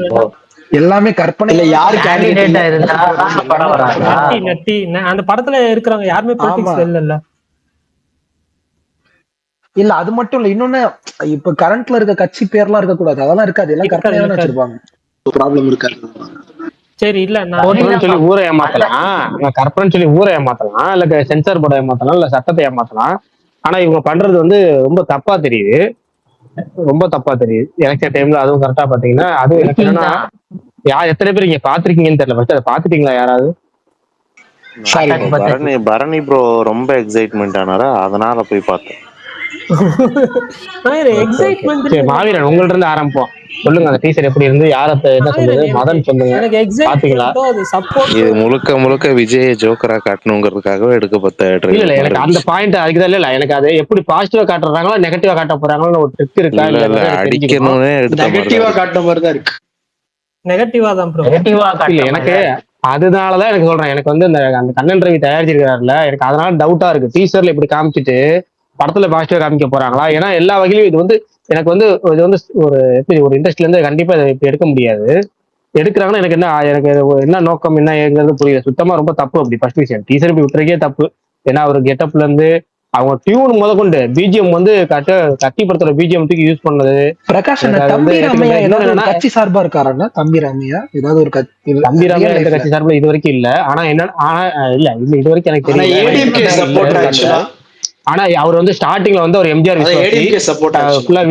எல்லாமே கற்பனை. இல்ல, யாரு கேண்டிடேட்டா இருந்தா படம் வராதா? நட்டி அந்த படத்துல இருக்கிறவங்க யாருமே பொலிட்டிக்ஸ் இல்ல. இல்ல அது மட்டும் இல்ல, இன்னொன்னு இப்ப கரண்ட்ல இருக்க கட்சி பேர்லாம் இருக்க கூடாது, அதெல்லாம் இருக்காது, எல்லாம் கற்பனை தான் வச்சிருப்பாங்க. ப்ராப்ளம் இருக்காது. சரி இல்ல, சொல்லி ஊரை ஏமாத்தலாம், கற்பனை சொல்லி ஊரை ஏமாத்தலாம், இல்ல சென்சார் போர்டை ஏமாத்தலாம், இல்ல சட்டத்தை ஏமாத்தலாம். ஆனா இவங்க பண்றது வந்து ரொம்ப தப்பா தெரியுது, ரொம்ப தப்பா தெரியுது எலெக்ஷன் டைம்ல. அதுவும் கரெக்டா பாத்தீங்கன்னா, அது எனக்கு என்னன்னா, எத்தனை பேர் இங்க பாத்திருக்கீங்கன்னு தெரியல, ஃபர்ஸ்ட் அதை பாத்துட்டீங்களா யாராவது? பரணி ப்ரோ ரொம்ப எக்ஸைட்மெண்ட் ஆனாரா, அதனால போய் பார்த்தேன். எக்ஸைட்மெண்ட். மாவீரன் உங்கள்ட்ட இருந்து ஆரம்பிப்போம். சொல்லுங்க அந்த டீசர் எப்படி இருந்து யார என்ன சொல்றது எனக்கு மதன் சொல்லுங்க. எனக்கு பாத்தீங்களா? எக்ஸைட்மெண்ட்டோ அது சப்போர்ட். இது முழுக்க முழுக்க விஜய ஜோக்கரா காட்டணுங்கிறதுக்காகவே எடுக்கப்பட்ட இல்ல ட்ரெய்லர் எனக்கு மாதிரி அந்த இருந்துச்சு. பாயிண்ட் அதுக்குதான் இல்ல எனக்கு அது எப்படி பாசிட்டிவா காட்டுறாங்களா நெகட்டிவா காட்ட போறாங்களோ ஒரு ட்ரிக் இருக்கா இல்ல இல்லங்கிறத எனக்கு தெரிஞ்சுக்கணும். அடிக்கணும்னே எடுத்த மாதிரி நெகட்டிவா தான் காட்டுற மாதிரி தான் இருக்கு. நெகட்டிவா தான் ப்ரோ. நெகட்டிவா இல்ல காட்டுற எனக்கு மாதிரி தான். அதனாலதான் எனக்கு சொல்றேன் எனக்கு வந்து அந்த கண்ணன் ரவி தயாரிச்சிருக்காருல எனக்கு அதனால டவுட்டா இருக்கு. டீசர்ல இப்படி காமிச்சிட்டு படத்துல பாசிட்டிவா காமிக்க போறாங்களா? ஏன்னா எல்லா வகையிலும் இது வந்து எனக்கு வந்து இது வந்து ஒரு எப்படி ஒரு இண்டஸ்ட்ரியில இருந்து கண்டிப்பா இதை இப்படி எடுக்க முடியாது. எடுக்கிறாங்கன்னா எனக்கு என்ன நோக்கம் என்ன ஏங்கிறது புரியல. சுத்தமா ரொம்ப தப்பு. அப்படி ஃபர்ஸ்ட் விஷயம் டீசர் இப்படி விட்டுறக்கே தப்பு. ஏன்னா ஒரு கெட்டப்ல இருந்து அவங்க டியூன் முதற்கொண்டு பிஜிஎம் வந்து கத்தி படத்துல பிஜிஎம் தூக்கி யூஸ் பண்ணது பிரகாஷ் எனக்கு அது வந்து தம்பி ஏத்துக்க ராமையா முடியாது. இன்னொன்னு ஏதாவது ஒரு என்னன்னா கட்சி சார்பா இருக்காருன்னா தம்பி ராமையா ஏதாவது ஒரு தம்பி ராமையா ரியல் எந்த லைஃப்ல? கட்சி சார்பில் இது வரைக்கும் இல்ல. ஆனா என்ன இல்ல இது வரைக்கும் எனக்கு ஆனா தெரியல. ஏடிஎம்கே சப்போர்ட் ஆக்சுவலா. ஆனா அவர் வந்து ஸ்டார்டிங்ல வந்து ஒரு எம்ஜிஆர் அதான் விசுவாசி ஏடிஎம்கே சப்போர்ட் ஆக்சுவலா.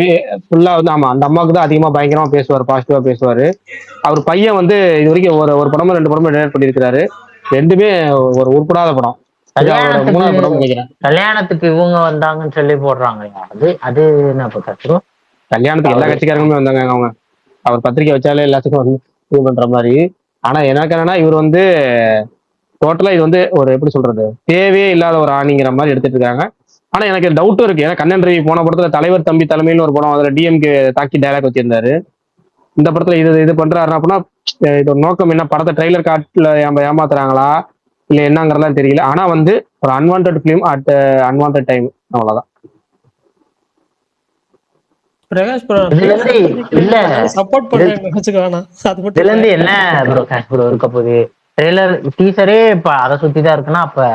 ஃபுல்லா வந்து ஆமா அந்த அம்மாவுக்கு தான் அதிகமா பயங்கரமா பேசுவார், பாசிட்டிவா பேசுவாரு. அவர் பையன் வந்து இது வரைக்கும் ஒரு படமும் 2 படமும் டைரக்ட் பண்ணியிருக்கிறாரு. ரெண்டுமே ஒரு உருப்படாத படம். இது அவரோட கல்யாணத்துக்கு 3வது படம் நினைக்கிறேன். கல்யாணத்துக்கு இவங்க வந்தாங்கன்னு சொல்லி போடுறாங்க. அது அது என்ன கத்துரும்? கல்யாணத்துக்கு எல்லா கட்சிக்காரங்களுமே வந்தாங்க அவங்க. அவர் பத்திரிக்கை வச்சாலே எல்லாத்துக்கும் வந்து இது பண்ற மாதிரி. ஆனா எனக்கு என்னன்னா இவர் வந்து டோட்டலா இது வந்து ஒரு எப்படி சொல்றது தேவையே இல்லாத ஒரு ஆணிங்கிற மாதிரி எடுத்துட்டு இருக்காங்க. ஆனா எனக்கு டவுட்டும் இருக்கு. ஏன்னா கண்ணன் ரவி போன படத்துல தலைவர் தம்பி தலைமையில ஒரு படம் அதுல டிஎம்கே தாக்கி டைலாக் வச்சிருந்தாரு. இந்த படத்துல இது பண்றாருன்னா அப்படின்னா இது ஒரு நோக்கம் என்ன? படத்தை ட்ரெய்லர் காட்டுல ஏமாத்துறாங்களா இல்ல என்னங்கிறதெல்லாம் தெரியல. ஆனா வந்து ஒரு unwanted film at unwanted time, அவ்வளவுதான். பிரகாஷ் ப்ரோ இதுல இருந்து இல்ல சப்போர்ட் இது பண்றேன்னு வச்சுக்க வேணாம். அது மட்டும் இதுல இருந்து என்ன ப்ரோ இருக்க போகுது? ட்ரெய்லர் டீசரே இப்ப அதை சுத்திதான் இருக்குன்னா அப்ப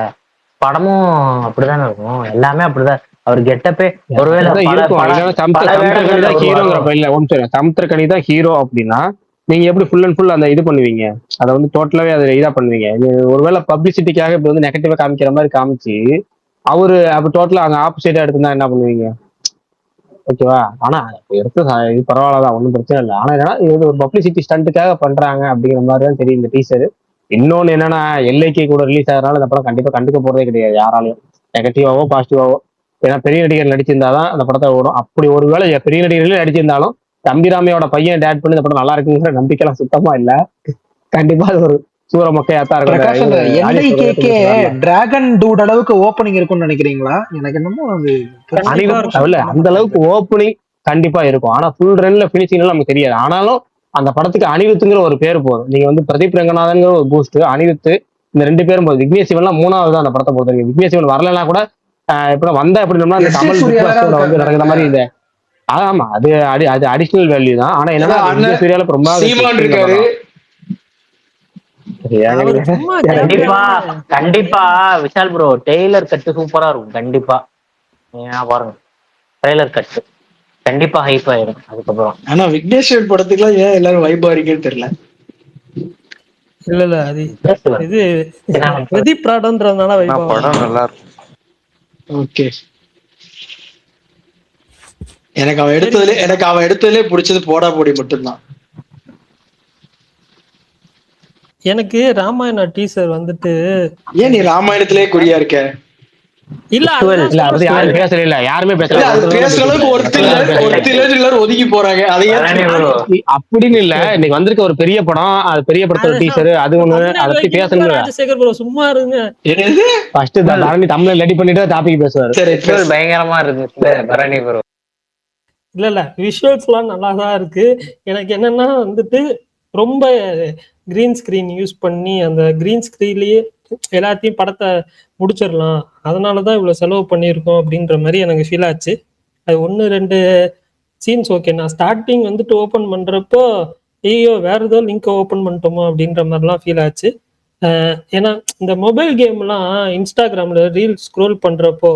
படமும் அப்படிதானே இருக்கும். எல்லாமே அப்படிதான். அவர் கெட்டப்பே ஒருவேளை அப்படிதான் பல இருக்கும். பல இல்லைன்னா பல சமுத்திரக்கனி வேடங்கள்ல தான் வருவாரோ. ஹீரோங்கிறப்ப இல்ல சமுத்திரக்கனி தான் ஹீரோ அப்படின்னா நீங்க எப்படி ஃபுல் அண்ட் ஃபுல் அந்த இது பண்ணுவீங்க? அதை வந்து டோட்டலாவே அதை இதா பண்ணுவீங்க. இது ஒருவேளை பப்ளிசிட்டிக்காக இப்ப வந்து நெகட்டிவா காமிக்கிற மாதிரி காமிச்சு அவரு அப்ப டோட்டலா அங்க ஆப்போசிட்டா எடுத்திருந்தா என்ன பண்ணுவீங்க? ஓகேவா? ஆனா எடுத்து இது பரவாயில்லதான், ஒன்றும் பிரச்சனை இல்லை. ஆனா என்னன்னா இது ஒரு பப்ளிசிட்டி ஸ்டண்ட்டுக்காக பண்றாங்க அப்படிங்கிற மாதிரி தான் தெரியும் இந்த டீசர். இன்னொன்னு என்னன்னா எல்ஐகே கூட ரிலீஸ் ஆகிறதுனால இந்த படம் கண்டிப்பா கண்டுக்க போறதே கிடையாது யாராலையும், நெகட்டிவாவோ பாசிட்டிவாவோ. ஏன்னா பெரிய நடிகர் நடிச்சிருந்தாதான் அந்த படத்தை ஓடும். அப்படி ஒருவேளை பெரிய நடிகர்களே நடிச்சிருந்தாலும் தம்பிராமையோட பையன் டேட் பண்ணி இந்த படம் நல்லா இருக்குங்கிற நம்பிக்கைலாம் சுத்தமா இல்ல. கண்டிப்பா அது ஒரு சூர மொக்கையாத்தான் பிரகாஷ் அந்த என்ஐகேக்கே இருக்கும். டிராகன் டூட் அளவுக்கு ஓப்பனிங் இருக்கும்னு நினைக்கிறீங்களா? எனக்கு என்னமோ அது அந்த அளவுக்கு ஓப்பனிங் கண்டிப்பா இருக்கும். ஆனா ஃபுல் ரன்ல பினிஷிங் எல்லாம் நமக்கு தெரியாது. ஆனாலும் அந்த படத்துக்கு அனிருத்துங்கிற ஒரு பேர் போதும். நீங்க வந்து பிரதீப் ரங்கநாதங்கிற ஒரு பூஸ்ட், அனிருத், இந்த 2 பேரும் போதும். விக்னேஷ் சிவன்லாம் 3வது தான் அந்த படத்தை பொறுத்த வரைக்கும். விக்னேஷ் சிவன் வரலன்னா கூட இப்ப வந்தா எப்படின்னா இந்த எஸ் கமல் சூர்யா வேற பிக்பாஸோட வந்து நடக்கிற இருக்காருல்ல. மாதிரி இந்த ஆமா அது அடிஷனல் வேல்யூ தான். ஆனா என்னன்னா விக்னேஷ் சூர்யால ரொம்ப சீமான் இருக்காரு. அவர் சும்மா கண்டிப்பா கண்டிப்பா விஷால் ப்ரோ டெய்லர் கட்டு சூப்பரா இருக்கும். கண்டிப்பா நீங்க பாருங்க ட்ரெய்லர் கட்டு கண்டிப்பா ஹைப் ஆயிடும் அதுக்கப்புறம். ஆனா விக்னேஷ் படத்துக்குலாம் ஏன் எல்லாரும் வைப் ஆறீங்கன்னு தெரியல. இல்ல அது இது பிரதீப் பிராடன்றதுனால ஆனா வைபவம். படம் நல்லா இருக்கும். ஓகே. எனக்கு அவன் எடுத்ததுலே பிடிச்சது போடா போடி மட்டும்தான். எனக்கு ராமாயண டீசர் வந்துட்டு ஏன் நீ ராமாயணத்திலே குறியா இருக்க? இல்ல இல்ல அது யாரும் பேசல, இல்ல யாருமே இல்ல அது பேசுற அளவுக்கு ஒருத்தர் ஒதுக்கி போறாங்க. அதை அப்படின்னு இல்ல. இன்னைக்கு வந்திருக்க ஒரு பெரிய படம், அது பெரிய படத்தோட டீசர், அது ஒண்ணு அதை பத்தி பேசணும். ராஜசேகர் ப்ரோ சும்மா இருங்க. ஃபர்ஸ்ட் பரணி தமிழ்ல ரெடி பண்ணிட்டு டாபிக் பேசுவாரு. பயங்கரமா இருக்கு பரணி ப்ரோ. இல்ல விஷுவல்ஸ் எல்லாம் நல்லா தான் இருக்கு. எனக்கு என்னன்னா வந்துட்டு ரொம்ப கிரீன் ஸ்கிரீன் யூஸ் பண்ணி அந்த கிரீன் ஸ்கிரீன்லயே எல்லாத்தையும் படத்தை முடிச்சிடலாம், அதனாலதான் இவ்வளவு செலவு பண்ணியிருக்கோம் அப்படின்ற மாதிரி எனக்கு ஃபீல் ஆச்சு. அது 1-2 சீன்ஸ் ஓகே. நான் ஸ்டார்டிங் வந்துட்டு ஓப்பன் பண்றப்போ ஐயோ வேற ஏதோ லிங்க் ஓப்பன் பண்ணிட்டோமோ அப்படின்ற மாதிரிலாம் ஃபீல் ஆச்சு. ஏன்னா இந்த மொபைல் கேம்லாம் இன்ஸ்டாகிராம்ல ரீல் ஸ்க்ரோல் பண்றப்போ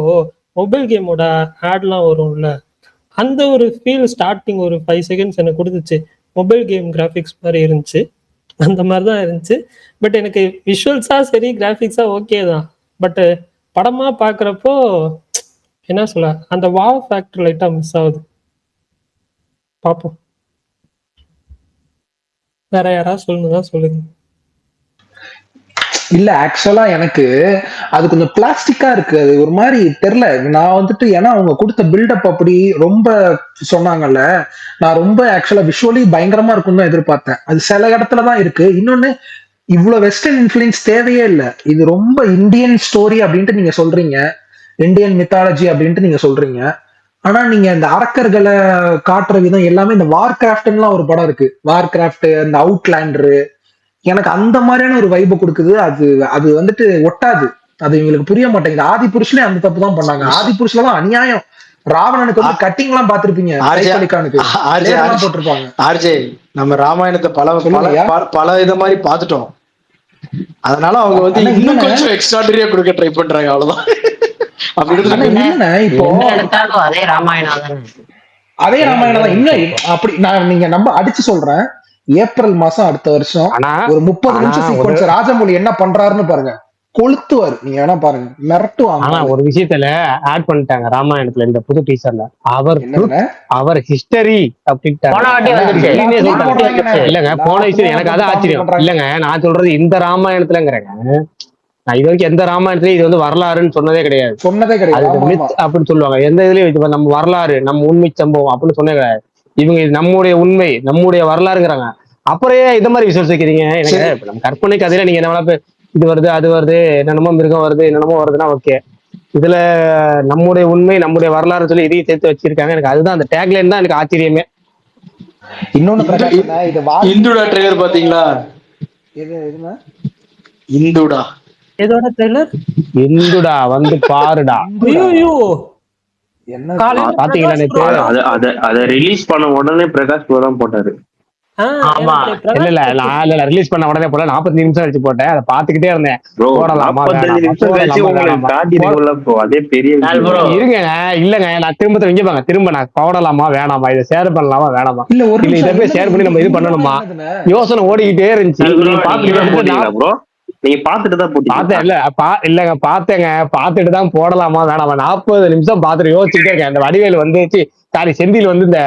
மொபைல் கேமோட ஆட்லாம் வரும்ல, அந்த ஒரு ஃபீல் ஸ்டார்டிங் ஒரு 5 செகண்ட்ஸ் எனக்கு கொடுத்துச்சு. மொபைல் கேம் கிராஃபிக்ஸ் மாதிரி இருந்துச்சு, அந்த மாதிரி தான் இருந்துச்சு. பட் எனக்கு விஷுவல்ஸா சரி கிராஃபிக்ஸா ஓகே தான். பட் படமா பார்க்குறப்போ என்ன சொல்ல அந்த வாவ் ஃபேக்டர் லைட்டா மிஸ் ஆகுது. பார்ப்போம். வேற யாராவது சொல்லுங்க. இல்ல ஆக்சுவலா எனக்கு அது கொஞ்சம் பிளாஸ்டிக்கா இருக்கு. அது ஒரு மாதிரி தெரியல. நான் வந்துட்டு ஏன்னா அவங்க கொடுத்த பில்டப் அப்படி ரொம்ப சொன்னாங்கல்ல. நான் ரொம்ப ஆக்சுவலா விஷுவலி பயங்கரமா இருக்கும்னு தான் எதிர்பார்த்தேன். அது சில இடத்துல தான் இருக்கு. இன்னொன்னு இவ்வளவு வெஸ்டர்ன் இன்ஃபுளுன்ஸ் தேவையே இல்லை. இது ரொம்ப இந்தியன் ஸ்டோரி அப்படின்ட்டு நீங்க சொல்றீங்க, இந்தியன் மித்தாலஜி அப்படின்ட்டு நீங்க சொல்றீங்க. ஆனா நீங்க இந்த அரக்கர்களை காட்டுற விதம் எல்லாமே இந்த வார் கிராஃப்ட்லாம் ஒரு படம் இருக்கு, வார் கிராஃப்ட், இந்த அவுட்லேண்டரு, எனக்கு அந்த மாதிரியான ஒரு வைபை கொடுக்குது. அது அது வந்துட்டு ஒட்டாது. அது எங்களுக்கு புரிய மாட்டேங்குது. ஆதி புருஷ்லயே அந்த தப்பு தான் பண்ணாங்க. ஆதி புருஷ்ல தான் அநியாயம். ராவணனுக்கு வந்து கட்டிங் எல்லாம் பாத்திருப்பீங்க, போட்டிருப்பாங்க. ஆர்ஜே நம்ம ராமாயணத்தை பல சொல்லுங்கய்யா. பல இத மாதிரி பாத்துட்டோம். அதனால அவங்க வந்து ஆனா இன்னும் இல்லைண்ணே. கொஞ்சம் எக்ஸ்ட்ராடரியா கொடுக்க ட்ரை பண்றாங்க, அவ்வளவுதான். அப்படி ஆனா இருந்து இல்லைண்ணே, இப்போ என்ன எடுத்தாலும் அதே ராமாயணம் தானே. அதே ராமாயணம் தான். இன்னும் அப்படி நான் நீங்க நம்ம அடிச்சு சொல்றேன். ஏப்ரல் மாசம் அடுத்த வருஷம் ஆனா ஒரு 30 நிமிஷம் சீக்வன்ஸ் ராஜமௌழி என்ன பண்றாருன்னு பாருங்க. கொளுத்துவார். நீங்க வேணா பாருங்க, மிரட்டுவாங்க. ஆனா ஒரு விஷயத்துல ஆட் பண்ணிட்டாங்க ராமாயணத்துல, இந்த புது டீசர்ல அவர் என்னங்க அவர் ஹிஸ்டரி போன வாட்டி வந்துச்சு. இல்லங்க. போன விஷயம் எனக்கு அதான் ஆச்சரியம். இல்லங்க, நான் சொல்றது இந்த ராமாயணத்துலங்கிறேங்க. நான் இது வரைக்கும் எந்த ராமாயணத்துலயும் இது வந்து வரலாறுன்னு சொன்னதே கிடையாது. சொன்னதே அது கிடையாது. ஆமா, ஆமா. myth அப்படின்னு சொல்லுவாங்க. எந்த இதுலயும் இது நம்ம வரலாறு, நம்ம உண்மை சம்பவம் அப்படின்னு சொன்னே கிடையாது. இவங்க இது நம்முடைய உண்மை, நம்முடைய வரலாறுங்கிறாங்க. அப்புறம் ஏன் இந்த மாதிரி விசுவசிக்கிறீங்க? எனக்கு இப்ப நம்ம கற்பனை கதையில நீங்க என்ன இது வருது அது வருது, என்னென்னமோ மிருகம் வருது, என்னென்னமோ வருதுன்னா ஓகே. இதுல நம்முடைய உண்மை, நம்முடைய வரலாறு சொல்லி இதையும் சேர்த்து வச்சிருக்காங்க. எனக்கு அதுதான் அந்த டேக்லைன் தான் எனக்கு ஆச்சரியமே. இன்னொன்னு பிரகாஷ் அண்ணா, இது இந்துடா ட்ரெய்லர் பாத்தீங்களா? எதுனா இந்துடா எதோட ட்ரெய்லர்? இந்துடா வந்து பாருடா. ஐயோ என்ன காலையில பாத்தீங்களா பிரகாஷ் நேத்து? bro. அத ரிலீஸ் பண்ண உடனே பிரகாஷ் ப்ரோ தான் போட்டாரு. ஆமா. எனக்கு இல்ல பிரகாஷ் நான் ரிலீஸ் பண்ண உடனே போல 40 நிமிஷம் கழிச்சு போட்டேன். அதை பாத்துக்கிட்டே இருந்தேன். ப்ரோ போடலாமா 45 வேணாமா, நிமிஷம் கழிச்சு போடலாமா உங்களுக்கு வேணாமா. காட்டிருக்கோம்ல ப்ரோ, அதே பெரிய நாள் bro. இருங்க, இல்லங்க, நான் திரும்ப இங்க பாங்க, திரும்ப நான் போடலாமா வேணாமா, இதை ஷேர் பண்ணலாமா வேணாமா, இல்ல ஒரு இல்ல இதை போய் ஷேர் பண்ணி நம்ம இது பண்ணணுமா, யோசனை ஓடிக்கிட்டே இருந்துச்சு. நீங்க பாத்துட்டு தான் போட்டீங்க. பார்த்தேன். இல்லங்க பார்த்தேங்க, பார்த்துட்டு தான் போடலாமா வேணாமா 40 நிமிஷம் பார்த்துட்டு யோசிச்சுட்டே இருக்கேன். அந்த வடிவேல் வந்துச்சு, சாரி செந்தில் வந்து இந்த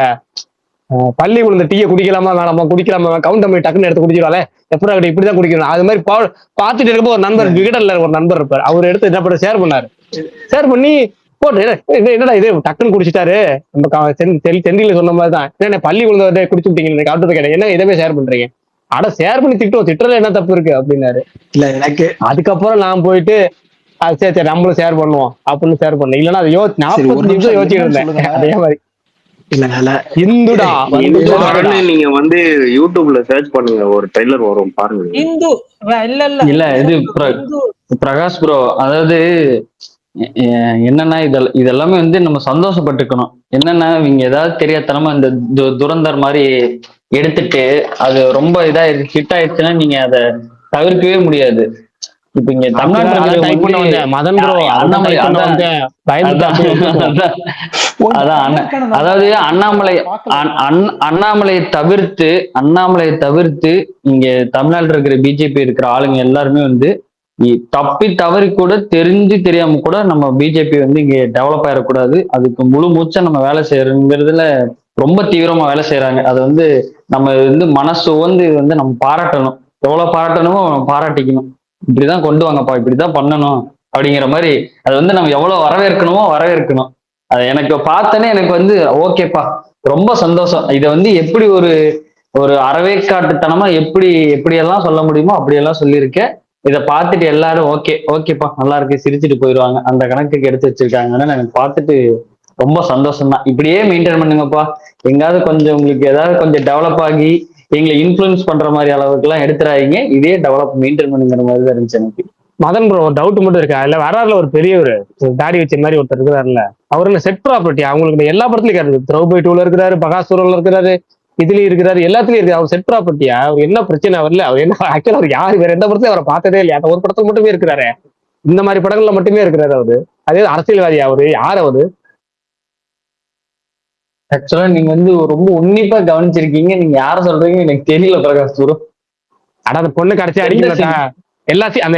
பள்ளி விழுந்த டீயை குடிக்கலாமா வேணாமா, குடிக்கலாமா, கவுண்ட் பண்ணி டக்குன்னு எடுத்து குடிச்சிடுவாங்க. எப்படி இப்படிதான் குடிக்கணும். அது மாதிரி பார்த்துட்டு இருக்கப்போ ஒரு நண்பர், விகடன்ல ஒரு நண்பர் இருப்பார், அவர் எடுத்து என்ன பண்ண ஷேர் பண்ணாரு. ஷேர் பண்ணி போட்டு என்னடா இது டக்குன்னு குடிச்சிட்டாரு, நம்ம செந்தில சொன்ன மாதிரி தான், என்ன பள்ளி விழுந்த குடிச்சு விட்டீங்க கவுண்டர் கேட்டேன், என்ன இதை போய் ஷேர் பண்றீங்க, அட ஷேர் பண்ணி திட்டுறதுல என்ன தப்பு இருக்கு அப்படின்னாரு. இல்ல எனக்கு அதுக்கப்புறம் நான் போயிட்டு சரி நம்மளும் ஷேர் பண்ணுவோம் அப்படின்னு ஷேர் பண்ணேன். இல்லைன்னா அதை 40 நிமிஷம் யோசிச்சுட்டு இருந்தேன். அதே மாதிரி இல்ல இந்துடா நீங்க வந்து யூடியூப்ல சர்ச் பண்ணுங்க, ஒரு ட்ரெய்லர் வரும் பாருங்க. இந்து இல்ல இது இந்து பிரகாஷ் ப்ரோ, அதாவது என்னன்னா இதெல்லாமே வந்து நம்ம சந்தோஷப்பட்டுக்கணும். என்னன்னா இவங்க ஏதாவது தெரியாதனமா இந்த துரந்தர் மாதிரி எடுத்துட்டு அது ரொம்ப இதா ஹிட் ஆயிடுச்சுன்னா நீங்க அதை தவிர்க்கவே முடியாது. இப்ப இங்க தமிழ்நாட்டுல மதன் ப்ரோ அண்ணாமலை அதான் அதாவது அண்ணாமலையை தவிர்த்து இங்க தமிழ்நாட்டில் இருக்கிற பிஜேபி இருக்கிற ஆளுங்க எல்லாருமே வந்து தப்பி தவறி கூட தெரிஞ்சு தெரியாம கூட நம்ம பிஜேபி வந்து இங்க டெவலப் ஆயிடக்கூடாது, அதுக்கு முழு மூச்சா நம்ம வேலை செய்யறோங்கிறதுல ரொம்ப தீவிரமா வேலை செய்யறாங்க. அது வந்து நம்ம வந்து மனசு வந்து நம்ம பாராட்டணும், எவ்வளவு பாராட்டணுமோ பாராட்டிக்கணும். இப்படிதான் கொண்டு வாங்கப்பா, இப்படிதான் பண்ணணும் அப்படிங்கிற மாதிரி அது வந்து நம்ம எவ்வளவு வரவேற்கணும். அது எனக்கு பார்த்தனே எனக்கு வந்து ஓகேப்பா, ரொம்ப சந்தோஷம். இதை வந்து எப்படி ஒரு அறவேக்காட்டுத்தனமா எப்படியெல்லாம் சொல்ல முடியுமோ அப்படியெல்லாம் சொல்லியிருக்கேன். இதை பார்த்துட்டு எல்லாரும் ஓகேப்பா நல்லா இருக்கு சிரிச்சுட்டு போயிடுவாங்க, அந்த கணக்குக்கு எடுத்து வச்சிருக்காங்கன்னு எனக்கு பார்த்துட்டு ரொம்ப சந்தோஷம் தான். இப்படியே மெயின்டைன் பண்ணுங்கப்பா, எங்காவது கொஞ்சம் உங்களுக்கு ஏதாவது கொஞ்சம் டெவலப் ஆகி எங்களை இன்ஃபுளுன்ஸ் பண்ற மாதிரி அளவுக்கு எல்லாம் எடுத்துறாதீங்க, இதே டெவலப் மெயின்டைன் பண்ணுங்கிற மாதிரி தான் இருந்துச்சு எனக்கு. மதன் ப்ரோ ஒரு டவுட் மட்டும் இருக்கா, இல்ல வராருல ஒரு பெரிய ஒரு தாடி வச்ச மாதிரி ஒருத்தர் இருக்கிறாருல, அவரு செட் ப்ராப்பர்ட்டி அவங்களுக்கு எல்லா படத்துலயும் இருக்காரு, திரௌபதி 2ல இருக்கிறாரு, பகாசுரன்ல இருக்கிறாரு, இதுலயும் இருக்கிறாரு, எல்லாத்துலயும் இருக்கு. அவர் செட் ப்ராப்பர்ட்டியா, அவர் என்ன பிரச்சனை வரல, அவர் என்ன ஆக்சுவலா அவர் யாரு வேற எந்த படத்தையும் அவரை பார்த்ததே இல்லையா, அந்த ஒரு படத்துல மட்டுமே இருக்கிறாரு, இந்த மாதிரி படங்கள்ல மட்டுமே இருக்கிறாரு அவரு. அதே அரசியல்வாதி அவரு, யார் அவரு? ஆக்சுவலா நீங்க வந்து ரொம்ப உன்னிப்பா கவனிச்சிருக்கீங்க, நீங்க யார சொல்றீங்க எனக்கு தெரியல பிரகாஷ் ப்ரோ. ஆனா அந்த பொண்ணு கடைசி அடிக்கல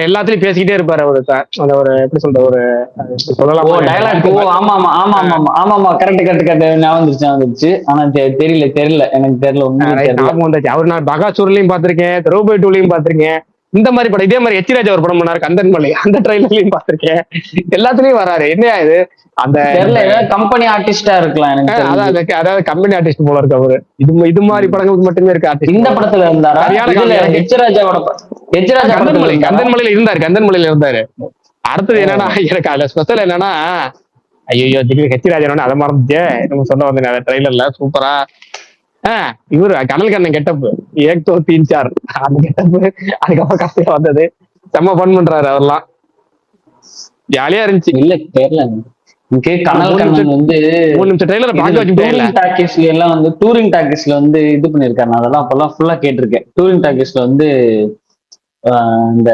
எல்லாத்துலயும் பேசிக்கிட்டே இருப்பாரு அவரு. அந்த ஒரு எப்படி சொல்ற ஒரு சொல்லலாம் ஆமா கரெக்ட் ஞாபகம் வந்துருச்சு. ஆனா தெரியல எனக்கு தெரியல வந்துச்சு. அவர் நான் பகாசூர்லயும் பாத்திருக்கேன், திரௌபதி 2லயும் பாத்திருக்கேன், இந்த மாதிரி படம் இதே மாதிரி எச்ராஜா ஒரு படம் பண்ணாரு கந்தன்மலை, அந்த ட்ரைலர்லயும் பார்த்திருக்கேன். எல்லாத்துலயும் வராரு. என்னையா இது அந்த தெரியல, ஏதாவது கம்பெனி ஆர்டிஸ்டா இருக்கலாம் எனக்கு தெரிஞ்சு. அதாவது கம்பெனி ஆர்டிஸ்ட் போல இருக்கு அவரு. இது மாதிரி படங்களுக்கு மட்டுமே இருக்கு ஆர்டிஸ்ட். இந்த படத்துல இருந்தாரா? சரியான இதுல காமெடி. எச்ராஜாவோட எச்ராஜா படத்துல இருந்தாரா? கந்தன்மலையில இருந்தாரு. அடுத்தது என்னன்னா எனக்கு அதுல ஸ்பெஷல் என்னன்னா, ஐயோ திடீர்னு ஹெச்ராஜன் அதை மறந்துச்சே, நம்ம சொல்ல வந்தேன் அந்த ட்ரைலர்ல சூப்பரா. இவரு கனல் கண்ணன் கெட்டப் ஏக் தோ தீன் சார் அந்த கெட்டப் அதுக்கப்புறம் கடைசியா வந்தது செம்ம ஃபன் பண்றாரு அவர்லாம். ஜாலியா இருந்துச்சு. இல்ல தெரியல எனக்கு. கனல் கண்ணன் வந்து 3 நிமிஷம் ட்ரைலரை பார்க்க வச்சுட்டேன். டூரிங் டாக்கீஸ்ல எல்லாம் வந்து டூரிங் டாக்கீஸ்ல வந்து இது பண்ணிருக்காரு. நான் அதெல்லாம் அப்பெல்லாம் ஃபுல்லா கேட்டிருக்கேன். டூரிங் டாக்கீஸ்ல வந்து இந்த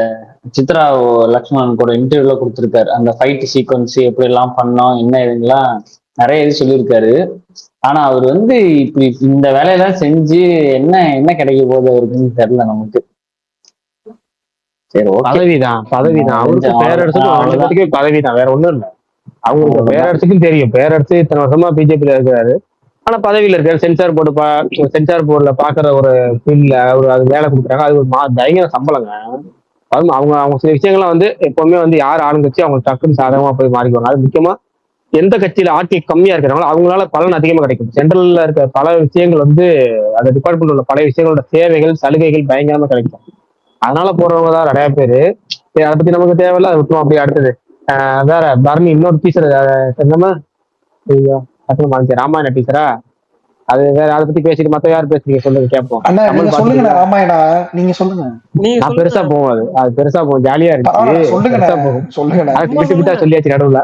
சித்ரா லக்ஷ்மணன் கூட இன்டர்வியூல கொடுத்திருக்காரு. அந்த ஃபைட் சீக்வன்ஸ் எப்படி எல்லாம் பண்ணோம் என்ன இதுங்கெல்லாம் நிறைய இது சொல்லியிருக்காரு. ஆனா அவர் வந்து இப்படி இந்த வேலையெல்லாம் செஞ்சு என்ன என்ன கிடைக்க போகுது அவருக்குன்னு தெரியல நமக்கு. சரி, பதவிதான் அவருக்கு பேரரசுக்கு பதவிதான், வேற ஒண்ணும் இல்லை. அவங்களுக்கு பேரரசுக்கும் தெரியும், பேரரசு இத்தனை வருஷமா பிஜேபியில இருக்கிறாரு. ஆனா பதவியில இருக்காரு. சென்சார் போர்டுல பாக்குற ஒரு ஃபீல்ட்ல அவரு அது வேலை கொடுக்குறாங்க. அது ஒரு பயங்கர சம்பளங்க. அதுவும் அவங்க சில விஷயங்கள்லாம் வந்து எப்பவுமே வந்து யார் ஆளுங்கட்சி அவங்க டக்குன்னு சாதகமா போய் மாறிக்குவாங்க. அது முக்கியமா எந்த கட்சியில ஆட்சி கம்மியா இருக்கிறாங்களோ அவங்களால பலன் அதிகமா கிடைக்கும். சென்ட்ரல்ல இருக்க பல விஷயங்கள் வந்து அந்த டிபார்ட்மெண்ட் உள்ள பல விஷயங்களோட சேவைகள் சலுகைகள் பயங்கரமா கிடைக்கும். அதனால போறவங்க தான் நிறைய பேரு. அதை பத்தி நமக்கு தேவையில்ல, அதை விட்டுரும். அப்படியே அடுத்தது வேற பரணி இன்னொரு டீச்சர் என்னமா ராமாயண டீச்சரா, அது வேற. அதை பத்தி பேசிட்டு மத்த யாரும் பேசுறீங்க சொல்லுங்க கேட்போம். சொல்லுங்க ராமாயணா, நீங்க சொல்லுங்க. நான் பெருசா போவோம், அது பெருசா போகும், ஜாலியா இருந்துச்சு. சொல்லுங்க. விட்டு விட்டா சொல்லியாச்சு, நடுவுல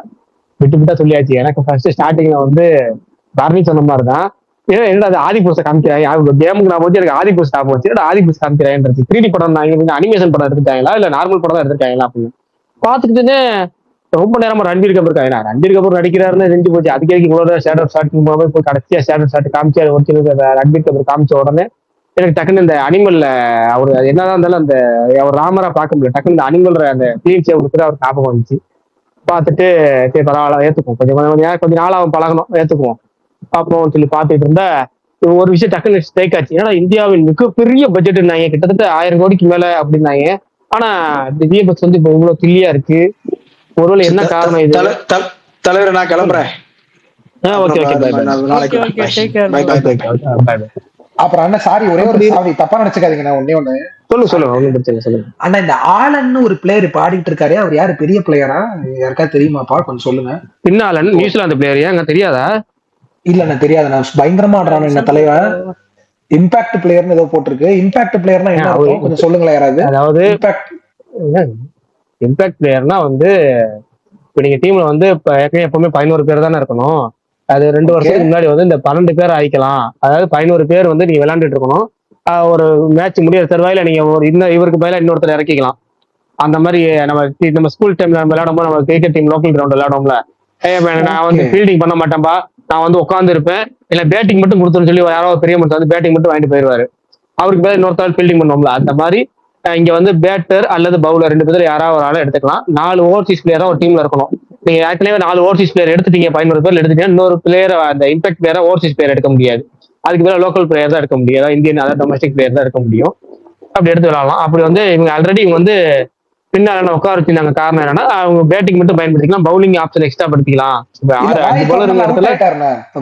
விட்டு சொல்லியாச்சு. எனக்கு ஃபர்ஸ்ட் ஸ்டார்டிங்ல வந்து பரணி சொன்ன மாதிரிதான். என்னடா அது ஆதிபுருஷ காமிக்கிறாங்க கேமுக்கு. நான் வந்து எனக்கு ஆதிபுருஷ ஞாபகம் வச்சு ஆதிபுருஷ காமிக்கிறான்றது 3D படம் தான், அனிமேஷன் படம் எடுத்துட்டாங்களா இல்ல நார்மல் படம் தான் எடுத்துட்டாங்களா அப்படின்னு பாத்துக்கிட்டுன்னு ரொம்ப நேரமா ரன்பீர் கபூர் இருக்காங்க. ரன்பீர் கபூர் நடிக்கிறாருன்னு தெரிஞ்சு போச்சு. அதுக்கே இவ்வளவு ஷேடோ ஷாட் போய் கடைசியா ஷேடோ ஷாட் காமிச்சு ரன்பீர் கபூர் காமிச்ச உடனே எனக்கு டக்குன்னு இந்த அனிமல்ல அவரு என்னதான் இருந்தாலும் அந்த அவர் ராமரா பார்க்க முடியும். டக்குன்னு இந்த அனிமல் அந்த கிளீன் சேவ் கொடுத்துட்டு அவர் ஞாபகம் வந்துச்சு. பார்த்துட்டு சரி பரவாயில்ல ஏத்துக்குவோம், கொஞ்சம் நாளாவும் பழகணும், ஏத்துக்குவோம் பார்ப்போம் சொல்லி பார்த்துட்டு இருந்தா ஒரு விஷயம் டக்குன்னு ஸ்ட்ரைக் ஆச்சு. ஏன்னா இந்தியாவின் மிகப்பெரிய பட்ஜெட் இருந்தாங்க, கிட்டத்தட்ட 1000 கோடிக்கு மேல அப்படின்னாங்க. ஆனா விஜயபக்ஸ் வந்து இப்ப இவ்வளவு கில்லியா இருக்கு. ஒருவேளை என்ன காரணம் இது? தலைவர் நான் கிளம்புறேன். அப்புறம் அண்ணா சாரி, ஒரே ஒரு சாரி, தப்பா நினைச்சுக்காதீங்க. நான் ஒண்ணு சொல்லுங்க. அண்ணா இந்த ஆலன்னு ஒரு பிளேயர் பாடிட்டு இருக்காரு, அவர் யாரு? பெரிய பிளேயரா? யாருக்கா தெரியுமாப்பா? கொஞ்சம் சொல்லுங்க. பின்னாலன் நியூசிலாந்து பிளேயர், ஏங்க தெரியாதா? இல்ல நான் தெரியாது. நான் பயங்கரமா ஆடுறான் என்ன தலைவன். இம்பாக்ட் பிளேயர்னு ஏதோ போட்டிருக்கு. இம்பாக்ட் பிளேயர்னா என்ன கொஞ்சம் சொல்லுங்களேன் யாராவது. அதாவது இம்பாக்ட் பிளேயர்னா வந்து இப்ப நீங்க டீம்ல வந்து எப்பவுமே 11 பேர் தானே இருக்கணும். அது 2 வருஷத்துக்கு முன்னாடி வந்து இந்த 12 பேர் ஆயிக்கலாம். அதாவது 11 பேர் வந்து நீங்க விளையாண்டுட்டு இருக்கணும். ஒரு மேட்ச் முடியற தருவாயில நீங்க ஒரு இவருக்கு பதிலாக இன்னொருத்தர் இறக்கிக்கலாம். அந்த மாதிரி நம்ம ஸ்கூல் டைம்ல விளையாடும் போது நம்ம கிரிக்கெட் டீம் லோக்கல் கிரவுண்ட் விளையாடும்ல, நான் வந்து ஃபீல்டிங் பண்ண மாட்டேன்பா, நான் வந்து உட்காந்து இருப்பேன், இல்ல பேட்டிங் மட்டும் கொடுத்துன்னு சொல்லி யாராவது பெரிய மனுஷன் வந்து பேட்டிங் மட்டும் வாங்கிட்டு போயிடுவாரு. அவருக்கு பதிலாக இன்னொருத்தாள் ஃபீல்டிங் பண்ணுவோம்ல, அந்த மாதிரி இங்க வந்து பேட்டர் அல்லது பவுலர் 2 பேர் யாராவது ஒரு ஆளை எடுத்துக்கலாம். 4 ஓவர்சீஸ் பிளேயரா ஒரு டீம்ல இருக்கணும். நீங்க ஏற்கனவே 4 ஓவர்சீஸ் பிளேயர் எடுத்துட்டீங்க, 11 பேர் எடுத்துட்டீங்கன்னா இன்னொரு பிளேயர் அந்த இம்பாக்ட் பிளேயரா ஓவர்சீஸ் பிளேயர் எடுக்க முடியாது. அதுக்கு மேல லோக்கல் பிளேயர் தான் எடுக்க முடியும், அதாவது இந்தியன் அதாவது டொமஸ்டிக் பிளேயர் தான் எடுக்க முடியும். அப்படி எடுத்து விளையாடலாம். அப்படி வந்து இவங்க ஆல்ரெடி இவங்க வந்து பின்னால உட்கார வச்சிருந்தாங்க. காரணம் என்னன்னா அவங்க பேட்டிங் மட்டும் பயன்படுத்திக்கலாம், பவுலிங் ஆப்ஷன் எக்ஸ்ட்ரா படுத்திக்கலாம்.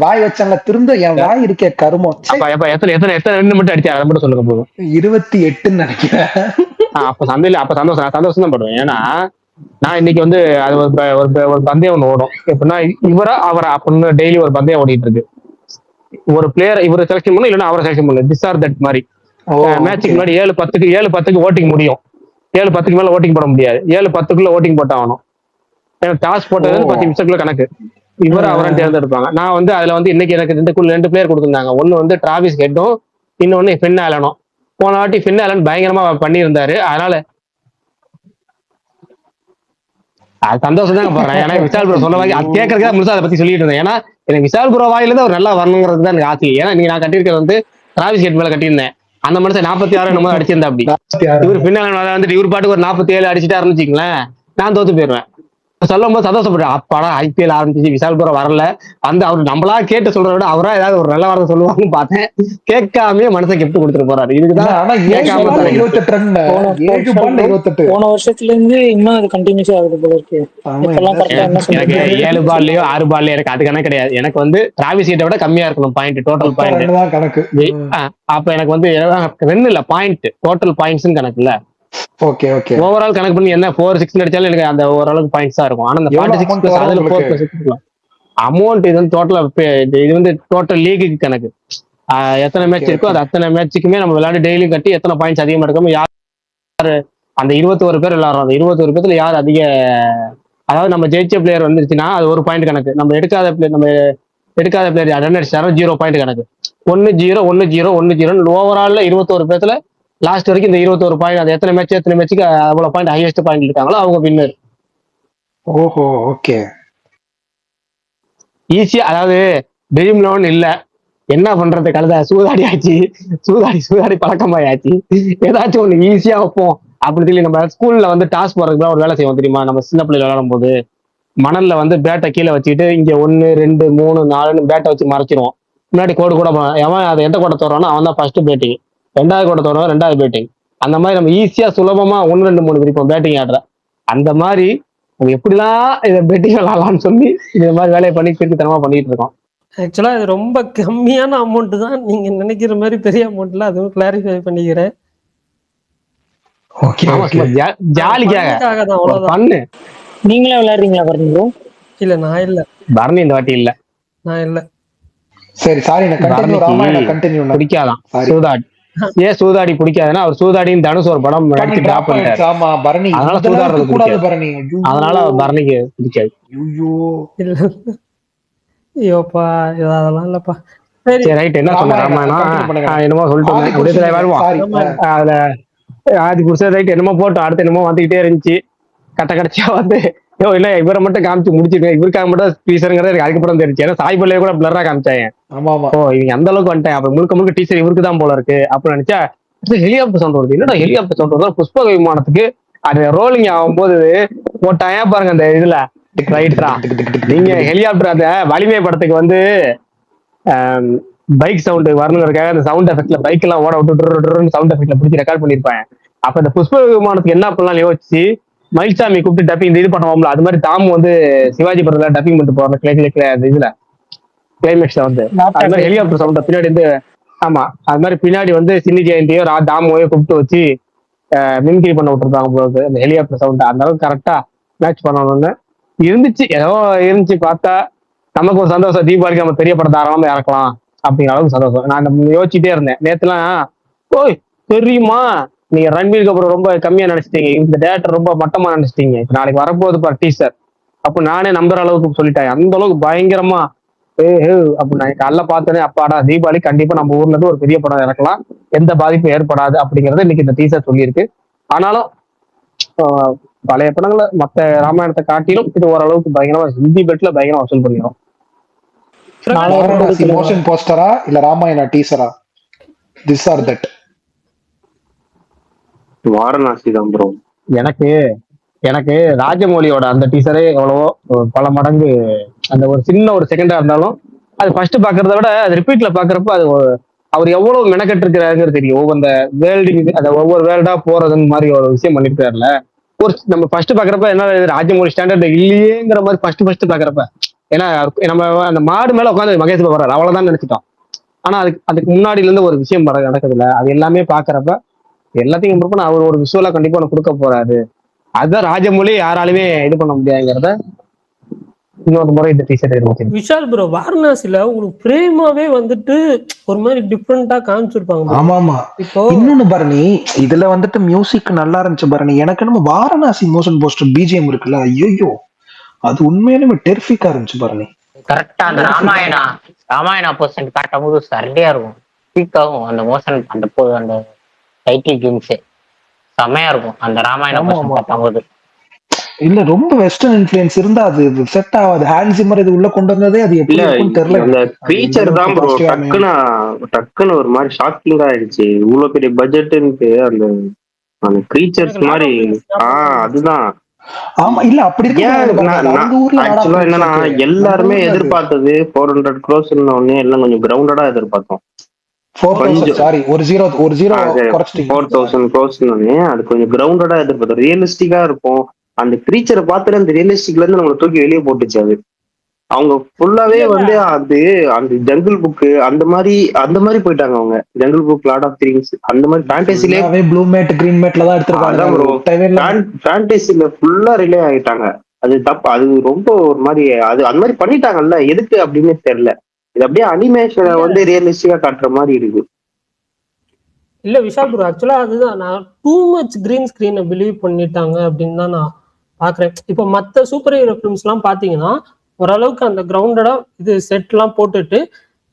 வாய் வச்சாங்க திரும்ப என் வாய் இருக்கே கருமோ. எத்தனை ரன் மட்டும் அடிச்சாங்க அதை மட்டும் சொல்லுங்க போதும். 28 நினைக்கிறேன். அப்ப சந்தோஷம் தான் படுவேன். ஏன்னா நான் இன்னைக்கு வந்து அது ஒரு பந்தயம் ஒண்ணு ஓடும். எப்படின்னா இவரா அவரா அப்படின்னு டெய்லி ஒரு பந்தயம் ஓடிட்டு இருக்கு. ஒரு பிளேயர் இவரை செலக்ஷன் பண்ணணும், இல்லைன்னா அவரை செலக்ஷன் பண்ணல, திஸ் ஆர் தட் மாதிரி. மேட்சுக்கு முன்னாடி 7:10 ஓட்டிங் முடியும். 7:10 மேல ஓட்டிங் போட முடியாது. 7:10 ஓட்டிங் போட்டாகணும். எனக்கு டாஸ் போட்டது 10 நிமிஷத்துக்குள்ள கணக்கு. இவரை அவரும் தேர்ந்தெடுப்பாங்க. நான் வந்து அதுல வந்து இன்னைக்கு எனக்கு 2 பிளேயர் கொடுத்துருந்தாங்க. ஒன்னு வந்து டிராவிஸ் ஹெட்டும், இன்னொன்னு ஃபின் ஆலனும். போன வாட்டி ஃபின் ஆலன் பயங்கரமா பண்ணியிருந்தாரு. அதனால அது சந்தோஷம் தான் போறேன். ஏன்னா விஷால் ப்ரோ சொன்ன வாங்கி அது கேட்கறதுக்கு முழுசா அதை பத்தி சொல்லிட்டு இருந்தேன். ஏன்னா எனக்கு விஷால் ப்ரோ வாயிலிருந்து அவர் நல்லா வரணுங்கிறது தான் எனக்கு ஆசை. ஏன்னா நீங்க நான் கட்டியிருக்கிறது வந்து டிராவிஸ் ஹெட் மேல கட்டியிருந்தேன். அந்த மனுஷன் 46 நம்ம அடிச்சிருந்தா அப்படி. இவர் பின்னால வந்துட்டு இவர் பாட்டுக்கு ஒரு 47 அடிச்சுட்டா இருந்துச்சிங்களேன், நான் தோத்து போயிடுவேன். சொல்லும் போது சந்தோஷப்படுறேன். அப்பாடா ஐபிஎல் ஆரம்பிச்சு விஷால் பூரா வரல, அந்த அவர் நம்மளா கேட்டு சொல்றத விட அவரா ஏதாவது ஒரு நல்ல வார்த்தை சொல்லுவாங்கன்னு பார்த்தேன். கேட்காமே மனுஷன் கிஃப்ட் கொடுத்துட்டு போறாரு. இதுக்குதான் ஆனா 7 கேட்காம பால்ல தரேன். 28 ரன், போன 7 பால்ல 28. போன வருஷத்துல இருந்து இன்னும் அது கண்டினியூஸ் ஆகுது போல இருக்கு. ஆமா, இப்பெல்லாம் என்ன கரெக்டா என்ன சொல்றது? எனக்கு சொல்றது 7 பால்லயோ 6 பால்லயோ எனக்கு அது கணக்கு கிடையாது. எனக்கு வந்து டிராவிஸ் ஹெட்டை விட கம்மியா இருக்கணும் பாயிண்ட், டோட்டல் 10 பாயிண்ட். ரன் தான் கணக்கு. அப்ப எனக்கு வந்து ரன் இல்ல, பாயிண்ட், டோட்டல் பாயிண்ட்ஸ் கணக்கு இல்ல. Okay okay. ஓவரால் கணக்கு பண்ணி என்ன 4-6 அடிச்சாலும் எனக்கு அந்த ஓரளவுக்கு பாயிண்ட்ஸ் தான் இருக்கும். ஆனா அந்த எவ்வளவு 46 amount பிளஸ் வரும் அதுல உங்களுக்கு? 4+6 அமௌண்ட் இது வந்து டோட்டல், இது வந்து டோட்டல் லீகுக்கு கணக்கு. எத்தனை மேட்ச் இருக்கோ அது அத்தனை மேட்சுக்குமே நம்ம விளையாடி டெய்லி கட்டி எத்தனை பாயிண்ட்ஸ் அதிகமா இருக்கோ, யார் அந்த 21 பேர் விளையாடுறோம், அந்த 21 பேர்ல யார் அதிக, அதாவது நம்ம ஜெயிச்ச பிளேயர் வந்துருச்சுன்னா அது 1 பாயிண்ட் கணக்கு. நம்ம எடுக்காத பிளேயர் ரன் அடிச்சாரோ 0 பாயிண்ட் கணக்கு. 1-0 1-0 1-0 ஓவரால்ல 21 பேர்ல லாஸ்ட் வரைக்கும் இந்த 21 பாயிண்ட், அது எத்தனை மேட்சுக்கு அவ்வளவு பாயிண்ட் ஹையஸ்ட் பாயிண்ட் இருக்காங்களோ அவங்க வின்னர். ஓஹோ, ஓகே. ஈஸியா, அதாவது ட்ரீம் லோன் இல்ல, என்ன பண்றது, கழுத சூதாடி ஆச்சு, சூதாடி பழக்கமாயாச்சு. ஏதாச்சும் ஒண்ணு ஈஸியா வைப்போம் அப்படின்னு சொல்லி நம்ம ஸ்கூல்ல வந்து டாஸ் போறதுக்கு ஒரு வேலை செய்வோம் தெரியுமா. நம்ம சின்ன பிள்ளைல விளையாடும் போது மணல்ல வந்து பேட்டை கீழே வச்சுக்கிட்டு இங்க 1 2 3 4 பேட்டை வச்சு மறைச்சிருவோம். முன்னாடி கோடு கூட எவன் அதை எந்த கோட்டை தோறானோ அவன் தான் ஃபர்ஸ்ட் பேட்டிங், 2வது கோட்டை தோறவன் 2வது பேட்டிங். அந்த மாதிரி நம்ம ஈஸியா சுலபமா 1 2 3 பிரிப்போம் பேட்டிங் ஆடுற. அந்த மாதிரி நம்ம எப்படிலாம் இதை பேட்டிங் விளாடலாம்னு சொல்லி இந்த மாதிரி வேலையை பண்ணி திருத்தனமா பண்ணிட்டு இருக்கோம். ஆக்சுவலா இது ரொம்ப கம்மியான அமௌண்ட் தான், நீங்க நினைக்கிற மாதிரி பெரிய அமௌண்ட்ல, அதுவும் கிளாரிஃபை பண்ணிக்கிறேன். ஓகே ஆமா, ஓகே. சும்மா ஜாலிக்காக ஃபன்னுக்காக தான், அவ்வளவுதான். பண்ணு. நீங்களே விளையாடுறீங்களா பாருங்க? இல்ல நான் இல்ல, பரணி இந்த வாட்டி இல்ல. நான் இல்ல. சரி, சாரி, நான் கண்டினியூ. ராமாயண கண்டினியூ. பிடிக்காதான் Sorry. சூதாடி. ஏன் சூதாடி பிடிக்காதுன்னா அவர் சூதாடின்னு தனுஷ் ஒரு படம் நடிச்சு டிராப் பண்ணிட்டாரு. ஆமா, பரணி அதனால இதெல்லாம் சூதாடுறது இருக்கக்கூடாது பிடிக்காது. பரணி. ஐயோ. அதனால பரணிக்கு பிடிக்காது. ஐயோ. இல்ல ஐயோப்பா, அதெல்லாம் இல்லப்பா. சரி, சரி ரைட், என்ன சொன்ன ராமாயணம் continue பண்ணுங்க. என்னமோ சொல்லிட்டு ஆதி முடியல வருவோம். sorry. அதுல ஆதி புருஷன் ரைட் என்னமோ போட்டோம், அடுத்து என்னமோ வந்துகிட்டே இருந்துச்சு. கடைசியா வந்து இல்ல இவரை மட்டும் காமிச்சு முடிச்சிருக்கேன், இவருக்காக மட்டும் டீச்சருங்கிறது எனக்கு அதுக்கப்புறம் தெரிஞ்சு. ஏன்னா சாய் பள்ளியை கூட பிளரா காமிச்சாங்க. ஆமா ஆமா. ஓ இவங்க அந்த அளவுக்கு வந்துட்டேன், அப்ப முழுக்க டீச்சர் இவருக்கு தான் போல இருக்கு அப்படின்னு நினைச்சா, ஹெலிகாப்டர் சவுண்ட் வருது. என்னடா ஹெலிகாப்டர் சவுண்ட் வருது, புஷ்பக விமானத்துக்கு அது ரோலிங் ஆகும்போது போட்டாயா பாருங்க அந்த இதுல. ரைட்ரா, நீங்க ஹெலிகாப்டர் அந்த வலிமை படத்துக்கு வந்து பைக் சவுண்ட் வரணுங்கிறதுக்காக அந்த சவுண்ட் எஃபெக்ட்ல பைக் எல்லாம் ஓட விட்டு சவுண்ட் எஃபெக்ட்ல பிடிச்சி ரெக்கார்ட் பண்ணிருப்பாங்க. அப்ப இந்த புஷ்ப விமானத்துக்கு என்ன பண்ணலாம் யோசிச்சு மயில்சாமி கூப்பிட்டு டப்பிங் இது பண்ணுவோம்ல, அது மாதிரி தாமு வந்து சிவாஜி படத்துல டப்பிங் பண்ணிட்டு போறோம் இதுல கிளைமேக்ஸ்ல வந்து அது மாதிரி ஹெலிகாப்டர் சவுண்ட் பின்னாடி வந்து. ஆமா, அது மாதிரி பின்னாடி வந்து சின்னி ஜெயந்தியோ தாமுவையோ கூப்பிட்டு வச்சு மின்கிரி பண்ண விட்டுருப்பாங்க போது அந்த ஹெலிகாப்டர் சவுண்ட். அந்த அளவுக்கு கரெக்டா மேட்ச் பண்ணணும்னு இருந்துச்சு. ஏதோ இருந்துச்சு, பார்த்தா நமக்கு ஒரு சந்தோஷம். தீபாவளிக்கு நம்ம பெரிய படம் தாராளமா இறக்கலாம் அப்படிங்கிற அளவுக்கு சந்தோஷம். நான் யோசிச்சுட்டே இருந்தேன் நேத்துலாம். ஓய் தெரியுமா, நீங்க ரன்வீருக்கு அப்புறம் ரொம்ப கம்மியா நினைச்சிட்டீங்க, இந்த டேரக்டர் ரொம்ப மட்டமா நினைச்சிட்டீங்க, நாளைக்கு வரப்போகுது பாரு டீசர். அப்போ நானே நம்புற அளவுக்கு சொல்லிட்டேன், அந்த அளவுக்கு பயங்கரமா அப்படின்னு நான் காலைல பார்த்தேனே, அப்பாடா தீபாவளி கண்டிப்பா நம்ம ஊர்ல இருந்து ஒரு பெரிய படம் இறக்கலாம், எந்த பாதிப்பும் ஏற்படாது அப்படிங்கறது இன்னைக்கு இந்த டீசர் சொல்லியிருக்கு. ஆனாலும் பழைய படங்களை மத்த ராமாயணத்தை காட்டிலும் இது ஓரளவுக்கு பயங்கரமா ஹிந்தி பெட்ல பயங்கரமா வசூல் பண்ணிடும். மோஷன் போஸ்டரா இல்ல ராமாயண டீசரா? This are that. வாரணாசி தான் ப்ரோ. எனக்கு ராஜமௌலியோட அந்த டீசரே எவ்வளவோ பல மடங்கு, அந்த ஒரு சின்ன ஒரு செகண்டா இருந்தாலும் அது ஃபர்ஸ்ட் பாக்குறத விட அது ரிப்பீட்ல பாக்குறப்ப அது அவர் எவ்வளவு மெனக்கெட்டு இருக்கிறாருங்கிறது தெரியும். அந்த வேர்ல்டிங், அந்த ஒவ்வொரு வேர்ல்டா போறதுன்னு மாதிரி ஒரு விஷயம் பண்ணிருக்காருல. ஒரு நம்ம ஃபர்ஸ்ட் பாக்குறப்ப என்ன ராஜமௌலி ஸ்டாண்டர்ட் இல்லையேங்கிற மாதிரி ஃபர்ஸ்ட் பாக்குறப்ப, ஏன்னா நம்ம அந்த மாடு மேல உட்காந்து மகேஷ் பாபு வர்றாரு அவ்வளவுதான் நினைச்சிட்டோம். ஆனா அதுக்கு முன்னாடில இருந்து ஒரு விஷயம் நடக்குதுல்ல, அது எல்லாமே பாக்குறப்ப எல்லாத்தையும் இம்ப்ரூவ் பண்ண அவர் ஒரு விஷுவலா கண்டிப்பா ஒன்று கொடுக்க போறாரு. அதுதான் ராஜமௌலி யாராலுமே இது பண்ண முடியாதுங்கிறத இன்னொரு முறை இந்த டீசர்ட் இருந்துச்சு. விஷால் ப்ரோ, வாரணாசில உங்களுக்கு பிரேமாவே வந்துட்டு ஒரு மாதிரி டிஃப்ரெண்டா காமிச்சிருப்பாங்க. ஆமா ஆமா. இப்போ இன்னொன்னு பரணி, இதுல வந்துட்டு மியூசிக் நல்லா இருந்துச்சு பரணி. எனக்கு நம்ம வாரணாசி மோஷன் போஸ்டர் பிஜிஎம் இருக்குல்ல, ஐயோ அது உண்மையாலுமே டெர்ஃபிக்கா இருந்துச்சு பரணி. கரெக்டா அந்த ராமாயணா போர்ஷன் காட்டும் போது சரியா இருக்கும், பீக் ஆகும் அந்த மோஷன். அந்த டைட்டில் கேம்ஸே செமையா இருக்கும் அந்த ராமாயண போர்ஷன் காட்டும் போது. இல்ல ரொம்ப வெஸ்டர்ன் இன்ஃப்ளூயன்ஸ் இருந்தா அது செட் ஆகாது. ஹேண்ட் ஜிம்மர் இது உள்ள கொண்டு வந்ததே அது எப்படி இருக்கும்னு தெரியல. அந்த கிரீச்சர் தான் ப்ரோ டக்குன்னு ஒரு மாதிரி ஷாக்கிங்கா ஆயிடுச்சு. இவ்வளவு பெரிய பட்ஜெட்னுட்டு அந்த கிரீச்சர்ஸ் மாதிரி அதுதான் ஆமா இல்ல அப்படி இருக்கு. அவங்க ஊர்ல ஆக்சுவலா என்னன்னா எல்லாருமே எதிர்பார்த்தது 400 crores உடனே எல்லாம் கொஞ்சம் கிரவுண்டடா எதிர்பார்த்தோம். 4,000 சாரி ஒரு ஜீரோ குறைச்சிட்டீங்க. 4,000 crores அது கொஞ்சம் கிரவுண்டடா எதிர்பார்த்தோம், ரியலிஸ்டிக்கா இருக்கும். அந்த கிரீச்சரை பார்த்துட்டு அந்த ரியலிஸ்டிக்ல இருந்து நம்மளை தூக்கி வெளியே போட்டுச்சு. அது அவங்க ஃபுல்லாவே வந்து அது அந்த ஜங்கிள் புக் அந்த மாதிரி போயிட்டாங்க. அவங்க jungle book, lord of things அந்த மாதிரி ஃபேண்டசிலே ப்ளூ மேட் கிரீன் மேட்ல தான் எடுத்துருக்காங்க. ஃபேண்டசில ஃபுல்லா ரிலே ஆயிட்டாங்க. அது தப்பு. அது ரொம்ப ஒரு மாதிரி அது அந்த மாதிரி பண்ணிட்டாங்கல்ல, எதுக்கு அப்படின்னு தெரியல. இது அப்படியே அனிமேஷனை வந்து ரியலிஸ்டிக்கா காட்டுற மாதிரி இருக்கு. இல்ல விஷால் ப்ரோ, ஆக்சுவலா அதுதான் நான் டூ மச் கிரீன் ஸ்கிரீனை பிலீவ் பண்ணிட்டாங்க அப்படின்னு தான் நான் பாக்குறேன். இப்போ மற்ற சூப்பர் ஹீரோ ஃபிலிம்ஸ் எல்லாம் பாத்தீங்கன்னா ஓரளவுக்கு அந்த கிரவுண்டடா இது செட் எல்லாம் போட்டுட்டு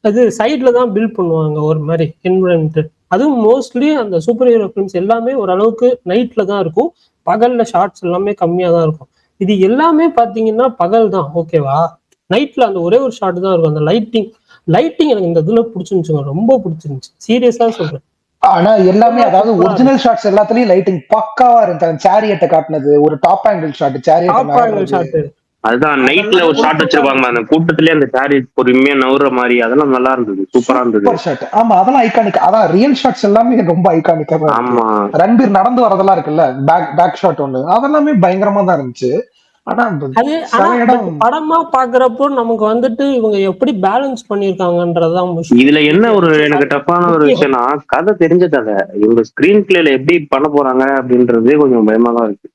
அது சைட்ல தான் பில்ட் பண்ணுவாங்க ஒரு மாதிரி என்விரான்மெண்ட். அதுவும் மோஸ்ட்லி அந்த சூப்பர் ஹீரோ ஃபிலிம்ஸ் எல்லாமே ஓரளவுக்கு நைட்ல தான் இருக்கும், பகல்ல ஷார்ட்ஸ் எல்லாமே கம்மியா தான் இருக்கும். இது எல்லாமே பாத்தீங்கன்னா பகல் தான், ஓகேவா? நைட்ல அந்த ஒரே ஒரு ஷார்ட் தான் இருக்கும். அந்த லைட்டிங் எனக்கு இந்த இதுல பிடிச்சிருந்துச்சுங்க, ரொம்ப பிடிச்சிருந்துச்சு, சீரியஸா சொல்றேன். ஆனா எல்லாமே அதாவது ஒரிஜினல் ஷாட்ஸ் எல்லாத்துலயும் லைட்டிங் பக்காவா இருந்துச்சு. சேரியட்டை காட்டினது ஒரு டாப் ஆங்கிள் ஷாட், சேரியட் அதுதான் நைட்ல ஒரு ஷாட் வச்சிருப்பாங்க அந்த கூட்டத்திலேயே, அந்த சேரியட் பொறுமையா நவுற மாதிரி, அதெல்லாம் நல்லா இருந்தது, சூப்பரா இருந்தது. ஆமா அதெல்லாம் ஐகானிக். அதான் ரியல் ஷாட்ஸ் எல்லாமே ரொம்ப ஐகானிக்கா. ஆமா, ரன்பீர் நடந்து வரதெல்லாம் இருக்குல்ல, பேக் ஷாட் ஒண்ணு, அதெல்லாமே பயங்கரமா தான் இருந்துச்சு. ஆனா படமா பாக்குறப்போ நமக்கு வந்துட்டு இவங்க எப்படி பேலன்ஸ் பண்ணிருக்காங்கன்றதுதான் இதுல என்ன ஒரு எனக்கு டஃப்பான ஒரு விஷயம்னா, கதை தெரிஞ்ச கதை இவங்க ஸ்கிரீன் பிளேல எப்படி பண்ண போறாங்க அப்படின்றதே கொஞ்சம் பயமா தான் இருக்கு.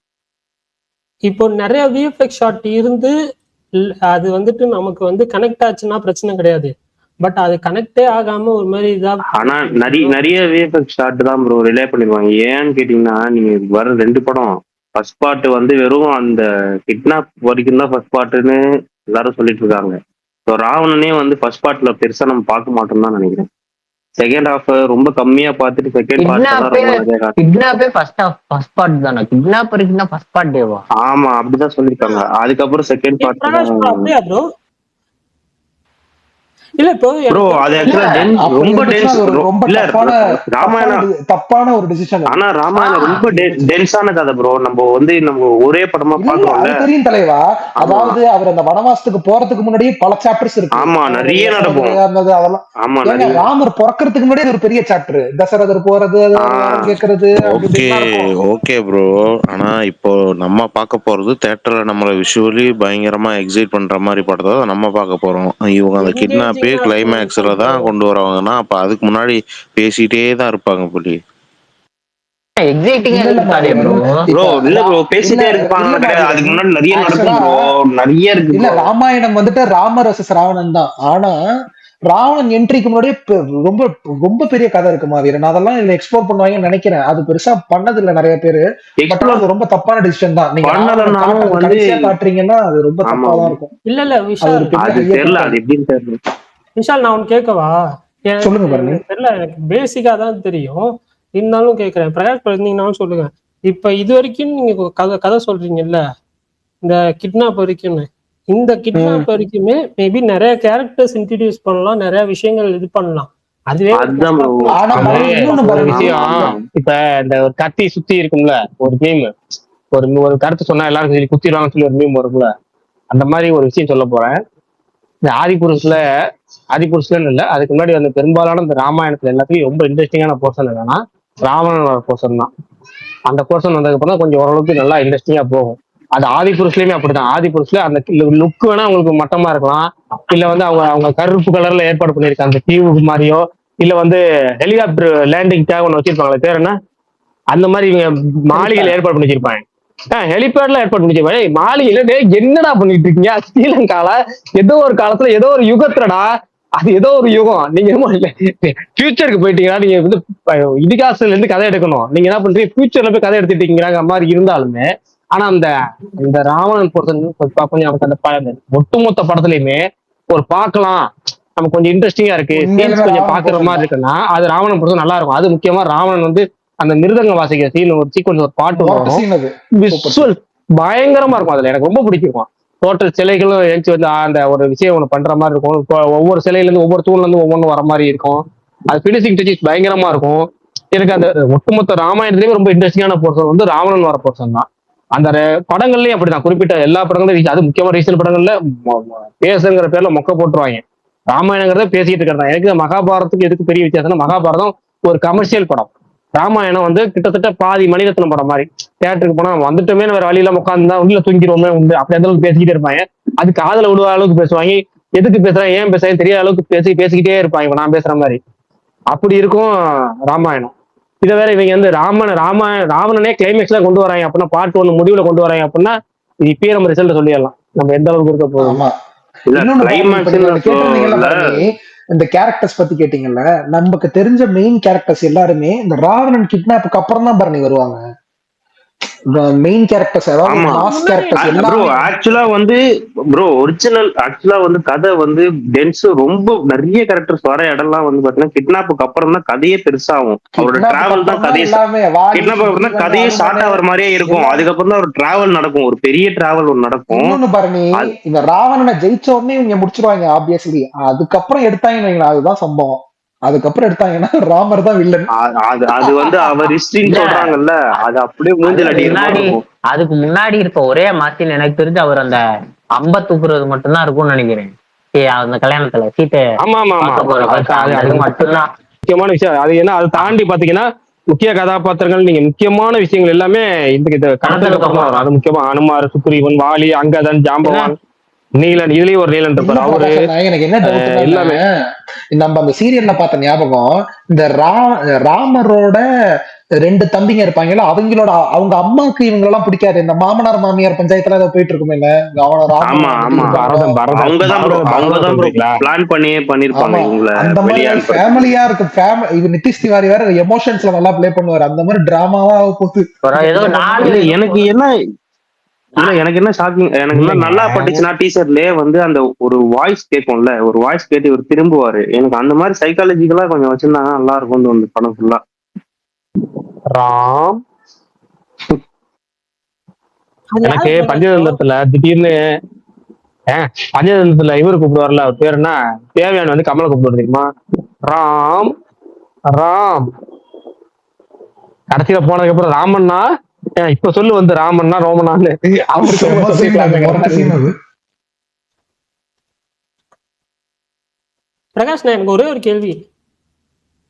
இப்போ நிறைய விஎஃப்எக்ஸ் ஷாட் இருந்து அது வந்துட்டு நமக்கு வந்து கனெக்ட் ஆச்சுன்னா பிரச்சனை கிடையாது. பட் அது கனெக்டே ஆகாம ஒரு மாதிரி இதா. ஆனா நிறைய விஎஃப்எக்ஸ் ஷாட் தான் ப்ரோ ரிலே பண்ணிருவாங்க. ஏன்னு கேட்டீங்கன்னா, நீங்க வர 2 படம் ஃபர்ஸ்ட் பார்ட் வந்து வெறும் அந்த கிட்னாப் வரைக்கும் தான் ஃபர்ஸ்ட் பார்ட்னு எல்லாரும் சொல்லிட்டு இருக்காங்க. ஸோ ராவணனே வந்து ஃபர்ஸ்ட் பார்ட்ல பெருசா நம்ம பார்க்க மாட்டோம் தான் நினைக்கிறேன். செகண்ட் ஹாஃப் ரொம்ப கம்மியா பார்த்துட்டு செகண்ட் பார்ட் ஆமா அப்படிதான் சொல்லிருக்காங்க. அதுக்கப்புறம் செகண்ட் பார்ட் இல்ல இப்போ ப்ரோ அது ரொம்ப டென்ஸ் இல்ல ராமாயணம் தப்பான ஒரு டிசிஷன். ஆனா ராமாயணம் ரொம்ப டென்ஸான கதை ப்ரோ. நம்ம ஒரே படமா பாக்குறோம்ல. தெரியும் தலைவா, அதாவது அவர் அந்த வனவாசத்துக்கு போறதுக்கு முன்னாடியே பல சாப்டர்ஸ் இருக்கு. ஆமா நிறைய நடக்கும். அதெல்லாம் ஆமா ராமர் பிறக்கிறதுக்கு முன்னாடியே ஒரு பெரிய சாப்டர், தசரதர் போறது கேக்குறது. ஓகே ப்ரோ, ஆனா இப்போ நம்ம பார்க்க போறது தியேட்டர்ல நம்மள விஷுவலி பயங்கரமா எக்ஸைட் பண்ற மாதிரி படத்தை நம்ம பார்க்க போறோம். இவங்க அந்த கிட்னாப் கிளைமேக்ஸ்ல தான் கொண்டு வரவாங்கன்னா அப்ப அதுக்கு முன்னாடி பேசிட்டே தான் இருப்பாங்க போலி. ராமாயணம் வந்துட்டு ராம ரசஸ் ராவணன் தான். ஆனா ராவணன் என்ட்ரிக்கு முன்னாடியே ரொம்ப ரொம்ப பெரிய கதை இருக்கு மாவீரன். அதெல்லாம் இதுல எக்ஸ்ப்ளோர் பண்ணுவாங்கன்னு நினைக்கிறேன். அது பெருசா பண்ணது இல்ல நிறைய பேரு. அது ரொம்ப தப்பான டிசிஷன் தான். நீங்க கடைசியா காட்டுறீங்கன்னா அது ரொம்ப தப்பா தான் இருக்கும். இல்ல விஷால் நான் ஒன்னு கேட்கவா? தெரியல, எனக்கு பேசிக்கா தான் தெரியும், இருந்தாலும் கேட்கறேன். பிரகாஷ் இருந்தீங்கன்னாலும் சொல்லுங்க. இப்ப இது வரைக்கும் நீங்க கதை சொல்றீங்கல்ல, இந்த கிட்னாப் வரைக்கும்னு, இந்த கிட்னாப் வரைக்குமே மேபி நிறைய கேரக்டர்ஸ் இன்ட்ரோடியூஸ் பண்ணலாம், நிறைய விஷயங்கள் இது பண்ணலாம். அதுவே விஷயம். இப்ப இந்த ஒரு கத்தி சுத்தி இருக்கும்ல, ஒரு மீம், ஒரு கருத்து சொன்னா எல்லாரும் சொல்லி குத்திடுவாங்கன்னு சொல்லி ஒரு மீம் வரும்ல, அந்த மாதிரி ஒரு விஷயம் சொல்ல போறேன். இந்த ஆதிபுருஷன் இல்ல, அதுக்கு முன்னாடி வந்து பெரும்பாலான இந்த ராமாயணத்துல எல்லாத்துலயும் ரொம்ப இன்ட்ரெஸ்டிங்கான போர்ஷன் என்னன்னா ராவணனோட போர்ஷன் தான். அந்த போர்ஷன் வந்ததுக்கு அப்புறம் கொஞ்சம் ஓரளவுக்கு நல்லா இன்ட்ரெஸ்டிங்கா போகும். அது ஆதிபுருஷ்லயுமே அப்படிதான். ஆதிபுருஷ்ல அந்த லுக் வேணா அவங்களுக்கு மட்டமா இருக்கலாம், இல்ல வந்து அவங்க கருப்பு கலர்ல ஏற்பாடு பண்ணிருக்காங்க அந்த தீவு மாதிரியோ, இல்ல வந்து ஹெலிகாப்டர் லேண்டிங்காக ஒண்ணு வச்சிருப்பாங்களே, பேர் என்ன, அந்த மாதிரி இவங்க மாளிகையில ஏற்பாடு பண்ணி வச்சிருப்பாங்க. ஹெலிபேட்ல ஏற்பாடு பண்ணிச்சு. மாளிகையில என்னடா பண்ணிட்டு இருக்கீங்க? ஸ்ரீலங்கால ஏதோ ஒரு காலத்துல ஏதோ ஒரு யுகத்துலடா, அது ஏதோ ஒரு யுகம். நீங்க ஃபியூச்சருக்கு போயிட்டீங்களா? நீங்க வந்து இதிகாசத்துல இருந்து கதை எடுக்கணும், நீங்க என்ன பண்றீங்க ஃபியூச்சர்ல போய் கதை எடுத்துட்டீங்கிறாங்க மாதிரி இருந்தாலுமே. ஆனா அந்த ராவணன் பொறுத்த கொஞ்சம் அந்த ஒட்டுமொத்த படத்துலயுமே ஒரு பார்க்கலாம், நம்ம கொஞ்சம் இன்ட்ரெஸ்டிங்கா இருக்கு, கொஞ்சம் பாக்குற மாதிரி இருக்குன்னா அது ராவணன் பொறுத்த நல்லா இருக்கும். அது முக்கியமா ராவணன் வந்து அந்த மிருதங்க வாசிக்கிற சீன் ஒரு சீக்வன்ஸ் ஒரு பாட்டு விஷுவல் பயங்கரமா இருக்கும். அதுல எனக்கு ரொம்ப பிடிக்கும். டோட்டல் சிலைகளும் எழுச்சி வந்து அந்த ஒரு விஷயம் ஒண்ணு பண்ற மாதிரி இருக்கும். ஒவ்வொரு சிலையில இருந்து ஒவ்வொரு தூண்ல இருந்து ஒவ்வொன்றும் வர மாதிரி இருக்கும். அது பினிஷிங் டச்சஸ் பயங்கரமா இருக்கும். எனக்கு அந்த ஒட்டுமொத்த ராமாயணத்திலேயே ரொம்ப இன்ட்ரெஸ்டிங்கான போர்ஷன் வந்து ராவணன் வர போர்ஷன் தான். அந்த படங்கள்லயும் அப்படிதான் குறிப்பிட்ட எல்லா படங்களும் அது முக்கியமான ரீசன் படங்கள்ல பேசுங்கிற பேர்ல மொக்க போட்டுருவாங்க. ராமாயணங்கிறத பேசிட்டு இருக்கிறதா. எனக்கு மகாபாரதத்துக்கு எதுக்கு பெரிய வித்தியாசம்னா மகாபாரதம் ஒரு கமர்ஷியல் படம். ராமாயணம் வந்து கிட்டத்தட்ட பாதி மணிரத்னம் படம் மாதிரி. தியேட்டருக்கு போனா வந்துட்டுமே வேற வழியில உட்காந்து உள்ள தூங்கிடுவோமே உண்டு அப்படி அந்த அளவுக்கு பேசிக்கிட்டே இருப்பாங்க. அது காதல விடுவ அளவுக்கு பேசுவாங்க. எதுக்கு பேசுறேன் ஏன் பேசுறேன் தெரியாத அளவுக்கு பேசிக்கிட்டே இருப்பாங்க. இப்ப நான் பேசுற மாதிரி அப்படி இருக்கும் ராமாயணம். இதை வேற இவங்க வந்து ராவணனே கிளைமேக்ஸ்ல கொண்டு வராங்க அப்படின்னா பார்ட் 1 முடிவுல கொண்டு வராங்க அப்படின்னா இது இப்பயே நம்ம ரிசல்ட் சொல்லிடலாம் நம்ம எந்த அளவுக்கு இருக்க போதும். இந்த கேரக்டர்ஸ் பத்தி கேட்டீங்கல்ல, நமக்கு தெரிஞ்ச மெயின் கேரக்டர்ஸ் எல்லாருமே இந்த ராவணன் கிட்னாப்புக்கு அப்புறம் தான் பரணி வருவாங்க. மெயின் கேரக்டர்ஸ் ஆக்சுவலா வந்து ப்ரோ ஒரிஜினல் ஆக்சுவலா வந்து கதை வந்து டென்ஸ் ரொம்ப நிறைய கேரக்டர்ஸ் வர இடம்லாம் வந்து பாத்தீங்கன்னா கிட்னாப்புக்கு அப்புறம் தான் கதையே பெருசாகும். அவரோட டிராவல் தான் கதையே ஸ்டார்ட் ஆகிற மாதிரியே இருக்கும். அதுக்கப்புறம் தான் ஒரு டிராவல் நடக்கும், ஒரு பெரிய டிராவல் ஒன்று நடக்கும். பாருங்க இந்த ராவணனை ஜெயிச்ச உடனே இவங்க முடிச்சிருவாங்க ஆப்வியஸ்லி. அதுக்கப்புறம் எடுத்தாங்க அதுதான் சம்பவம். அதுக்கப்புறம் எடுத்தாங்கன்னா ராமர் தான் வில்லன். அது வந்து அவர் ஹிஸ்டரின்னு சொல்றாங்கல்ல, அது அப்படியே மூஞ்சில அடிக்கும். அதுக்கு முன்னாடி இருக்க ஒரே மாசின் எனக்கு தெரிஞ்சு அவர் அந்த அம்ப தூக்குறது மட்டும்தான் இருக்கும்னு நினைக்கிறேன் அந்த கல்யாணத்துல சீட்டை. மட்டும்தான் முக்கியமான விஷயம். அது என்ன அதை தாண்டி பாத்தீங்கன்னா முக்கிய கதாபாத்திரங்கள் நீங்க முக்கியமான விஷயங்கள் எல்லாமே இந்த கடத்தலுக்கு வரும். அது முக்கியமா அனுமார், சுக்ரீவன், வாலி, அங்கதன், ஜாம்பவான், நீலன். இதுலயும் ஒரு நீலன் இருப்பாரு. அவரு எனக்கு என்ன எல்லாமே நம்ம அந்த சீரியல்ல பார்த்த ஞாபகம், இந்த ராமரோட 2 தம்பிங்க இருப்பாங்கல்ல, அவங்க அம்மாக்கு இவங்களெல்லாம் பிடிக்காது. இந்த மாமனார் மாமியார் பஞ்சாயத்துல ஏதோ போயிட்டு இருக்குமே இல்ல, அந்த மாதிரி ஃபேமிலியா இருக்கு. இது நிதிஷ் திவாரி வேற எமோஷன்ஸ்ல நல்லா பிளே பண்ணுவாரு. அந்த மாதிரி டிராமாவா போகுது. எனக்கு என்ன ஷாக்கிங், எனக்கு என்ன நல்லா பட்டுச்சுன்னா டீசர்லயே வந்து அந்த ஒரு வாய்ஸ் கேட்கும்ல, ஒரு வாய்ஸ் கேட்டு இவர் திரும்புவாரு. எனக்கு அந்த மாதிரி சைக்காலஜிக்கலா கொஞ்சம் வச்சிருந்தாங்க நல்லா இருக்கும் அந்த படம் ஃபுல்லா. ராம் எனக்கு பஞ்சதந்திரத்துல திடீர்னு பஞ்சதந்திரத்துல இவரு கூப்பிடுவார்ல, அவர் பேர் என்ன, தேவையான வந்து கமலை கூப்பிடுவாரு தெரியுமா, ராம் ராம். கடைசியில போனதுக்கு அப்புறம் ராமண்ணா இப்ப சொல்லு வந்து ராமண்ணா ரோமனான்னு பிரகாஷ், நான் எனக்கு ஒரே ஒரு கேள்வி.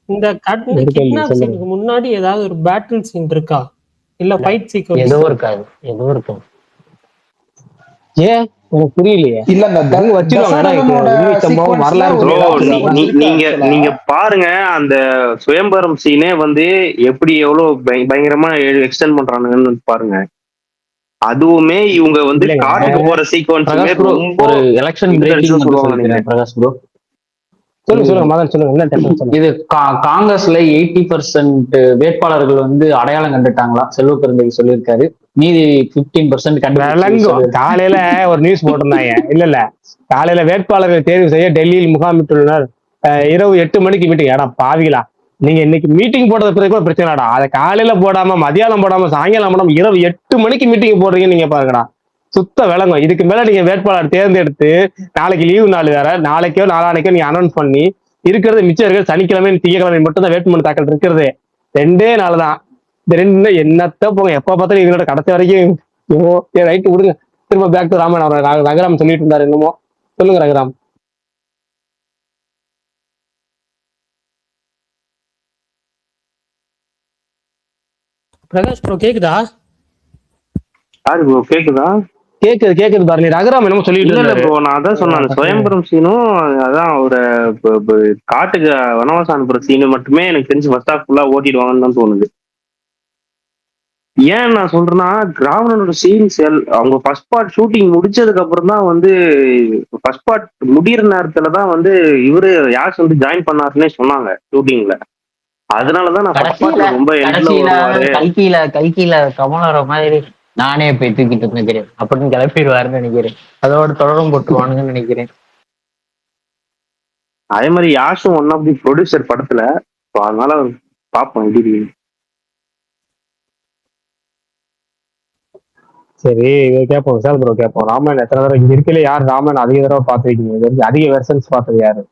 இந்த கிட்னாப் சீனுக்கு முன்னாடி ஏதாவது ஒரு பேட்டில் சீன் இருக்கா இல்ல ஃபைட் சீக்வென்ஸ்? எதுவும் இருக்காது. ஏன் எனக்கு புரியலையே. இல்ல நீங்க பாருங்க அந்த சுயம்பரம் சீனே வந்து எப்படி எவ்வளவு பயங்கரமா எக்ஸ்டெண்ட் பண்றானுங்கன்னு பாருங்க. அதுவுமே இவங்க வந்து காட்டுக்கு போற சீக்வென்ஸுமே ஒரு எலெக்ஷன் சொல்லுவாங்க. இது காங்கிரஸ்ல 80% வேட்பாளர்கள் வந்து அடையாளம் கண்டுட்டாங்களா, செல்வ பெருந்தகை சொல்லியிருக்காரு. மீதி 15% காலையில ஒரு நியூஸ் போட்டிருந்தாங்க. இல்ல காலையில வேட்பாளர்கள் தேர்வு செய்ய டெல்லியில் முகாமிட்டுள்ளனர். இரவு 8 மணிக்கு மீட்டிங். ஏடா பாவிகளா, நீங்க இன்னைக்கு மீட்டிங் போடுறது பிறகு கூட பிரச்சனைடா. அதை காலையில போடாம மதியானம் போடாம சாயங்காலம் போடாம இரவு 8 மணிக்கு மீட்டிங் போடுறீங்க. நீங்க பாருங்கடா, சுத்த விளங்கும். இதுக்கு மேல நீங்க வேட்பாளர் தேர்ந்தெடுத்து நாளைக்கு லீவு நாள் வேற, நாளைக்கோ நாளானைக்கோ நீங்க அனௌன்ஸ் பண்ணி இருக்கிறது மிச்சம் இருக்கிறது சனிக்கிழமை திங்கக்கிழமை மட்டும் தான் வேட்புமனு தாக்கல் இருக்கிறது. 2 நாள் தான். இந்த 2 என்னத்த போங்க, எப்ப பார்த்தாலும் இவங்களோட கடைசி வரைக்கும் ரைட்டு விடுங்க. திரும்ப பேக் டு ராமன். அவர் ரகுராம் சொல்லிட்டு இருந்தாரு என்னமோ. சொல்லுங்க ரகுராம். பிரகாஷ் ப்ரோ கேக்குதா? கேக்குதா? கேக்குது பாரு. நீ ரகுராம் என்னமோ சொல்லிட்டு இல்ல ப்ரோ, நான் அதான் சொன்னேன். சுயம்பரம் சீனும் அதான் ஒரு காட்டுக்கு வனவாசம் அனுப்புற சீனு மட்டுமே எனக்கு தெரிஞ்சு ஃபர்ஸ்ட் ஹாஃப் ஃபுல்லா ஓட்டிடுவாங்கன்னு தான் தோணுது. ஏன் நான் சொல்றேன்னா, ராவணனோட சீன்ஸ் அவங்க ஃபர்ஸ்ட் பார்ட் ஷூட்டிங் முடிச்சதுக்கு அப்புறம் தான் வந்து ஃபர்ஸ்ட் பார்ட் முடிகிற நேரத்துல தான் வந்து இவரு யாஷ் வந்து ஜாயின் பண்ணாருன்னே சொன்னாங்க ஷூட்டிங்ல. அதனாலதான் நான் ஃபர்ஸ்ட் பார்ட் ரொம்ப கல்கியில கமலோட மாதிரி நானே போய் தூக்கிட்டு நினைக்கிறேன் அப்படின்னு கிளப்பிடுவாருன்னு நினைக்கிறேன். அதோட தொடரும் போட்டுருவானுங்கன்னு நினைக்கிறேன். அதே மாதிரி யாஷும் ஒன் ஆஃப் தி ப்ரொடியூசர் படத்துல, அதனால பாப்போம் எப்படி. சரி கேட்போம். விசால் ப்ரோ கேட்போம். ராமாயணம் எத்தனை தடவை இங்க இருக்கல, யார் ராமாயணம் அதிக தடவை பார்த்துருக்கீங்க? அதிக வெர்ஷன்ஸ் பார்த்தது யாரு?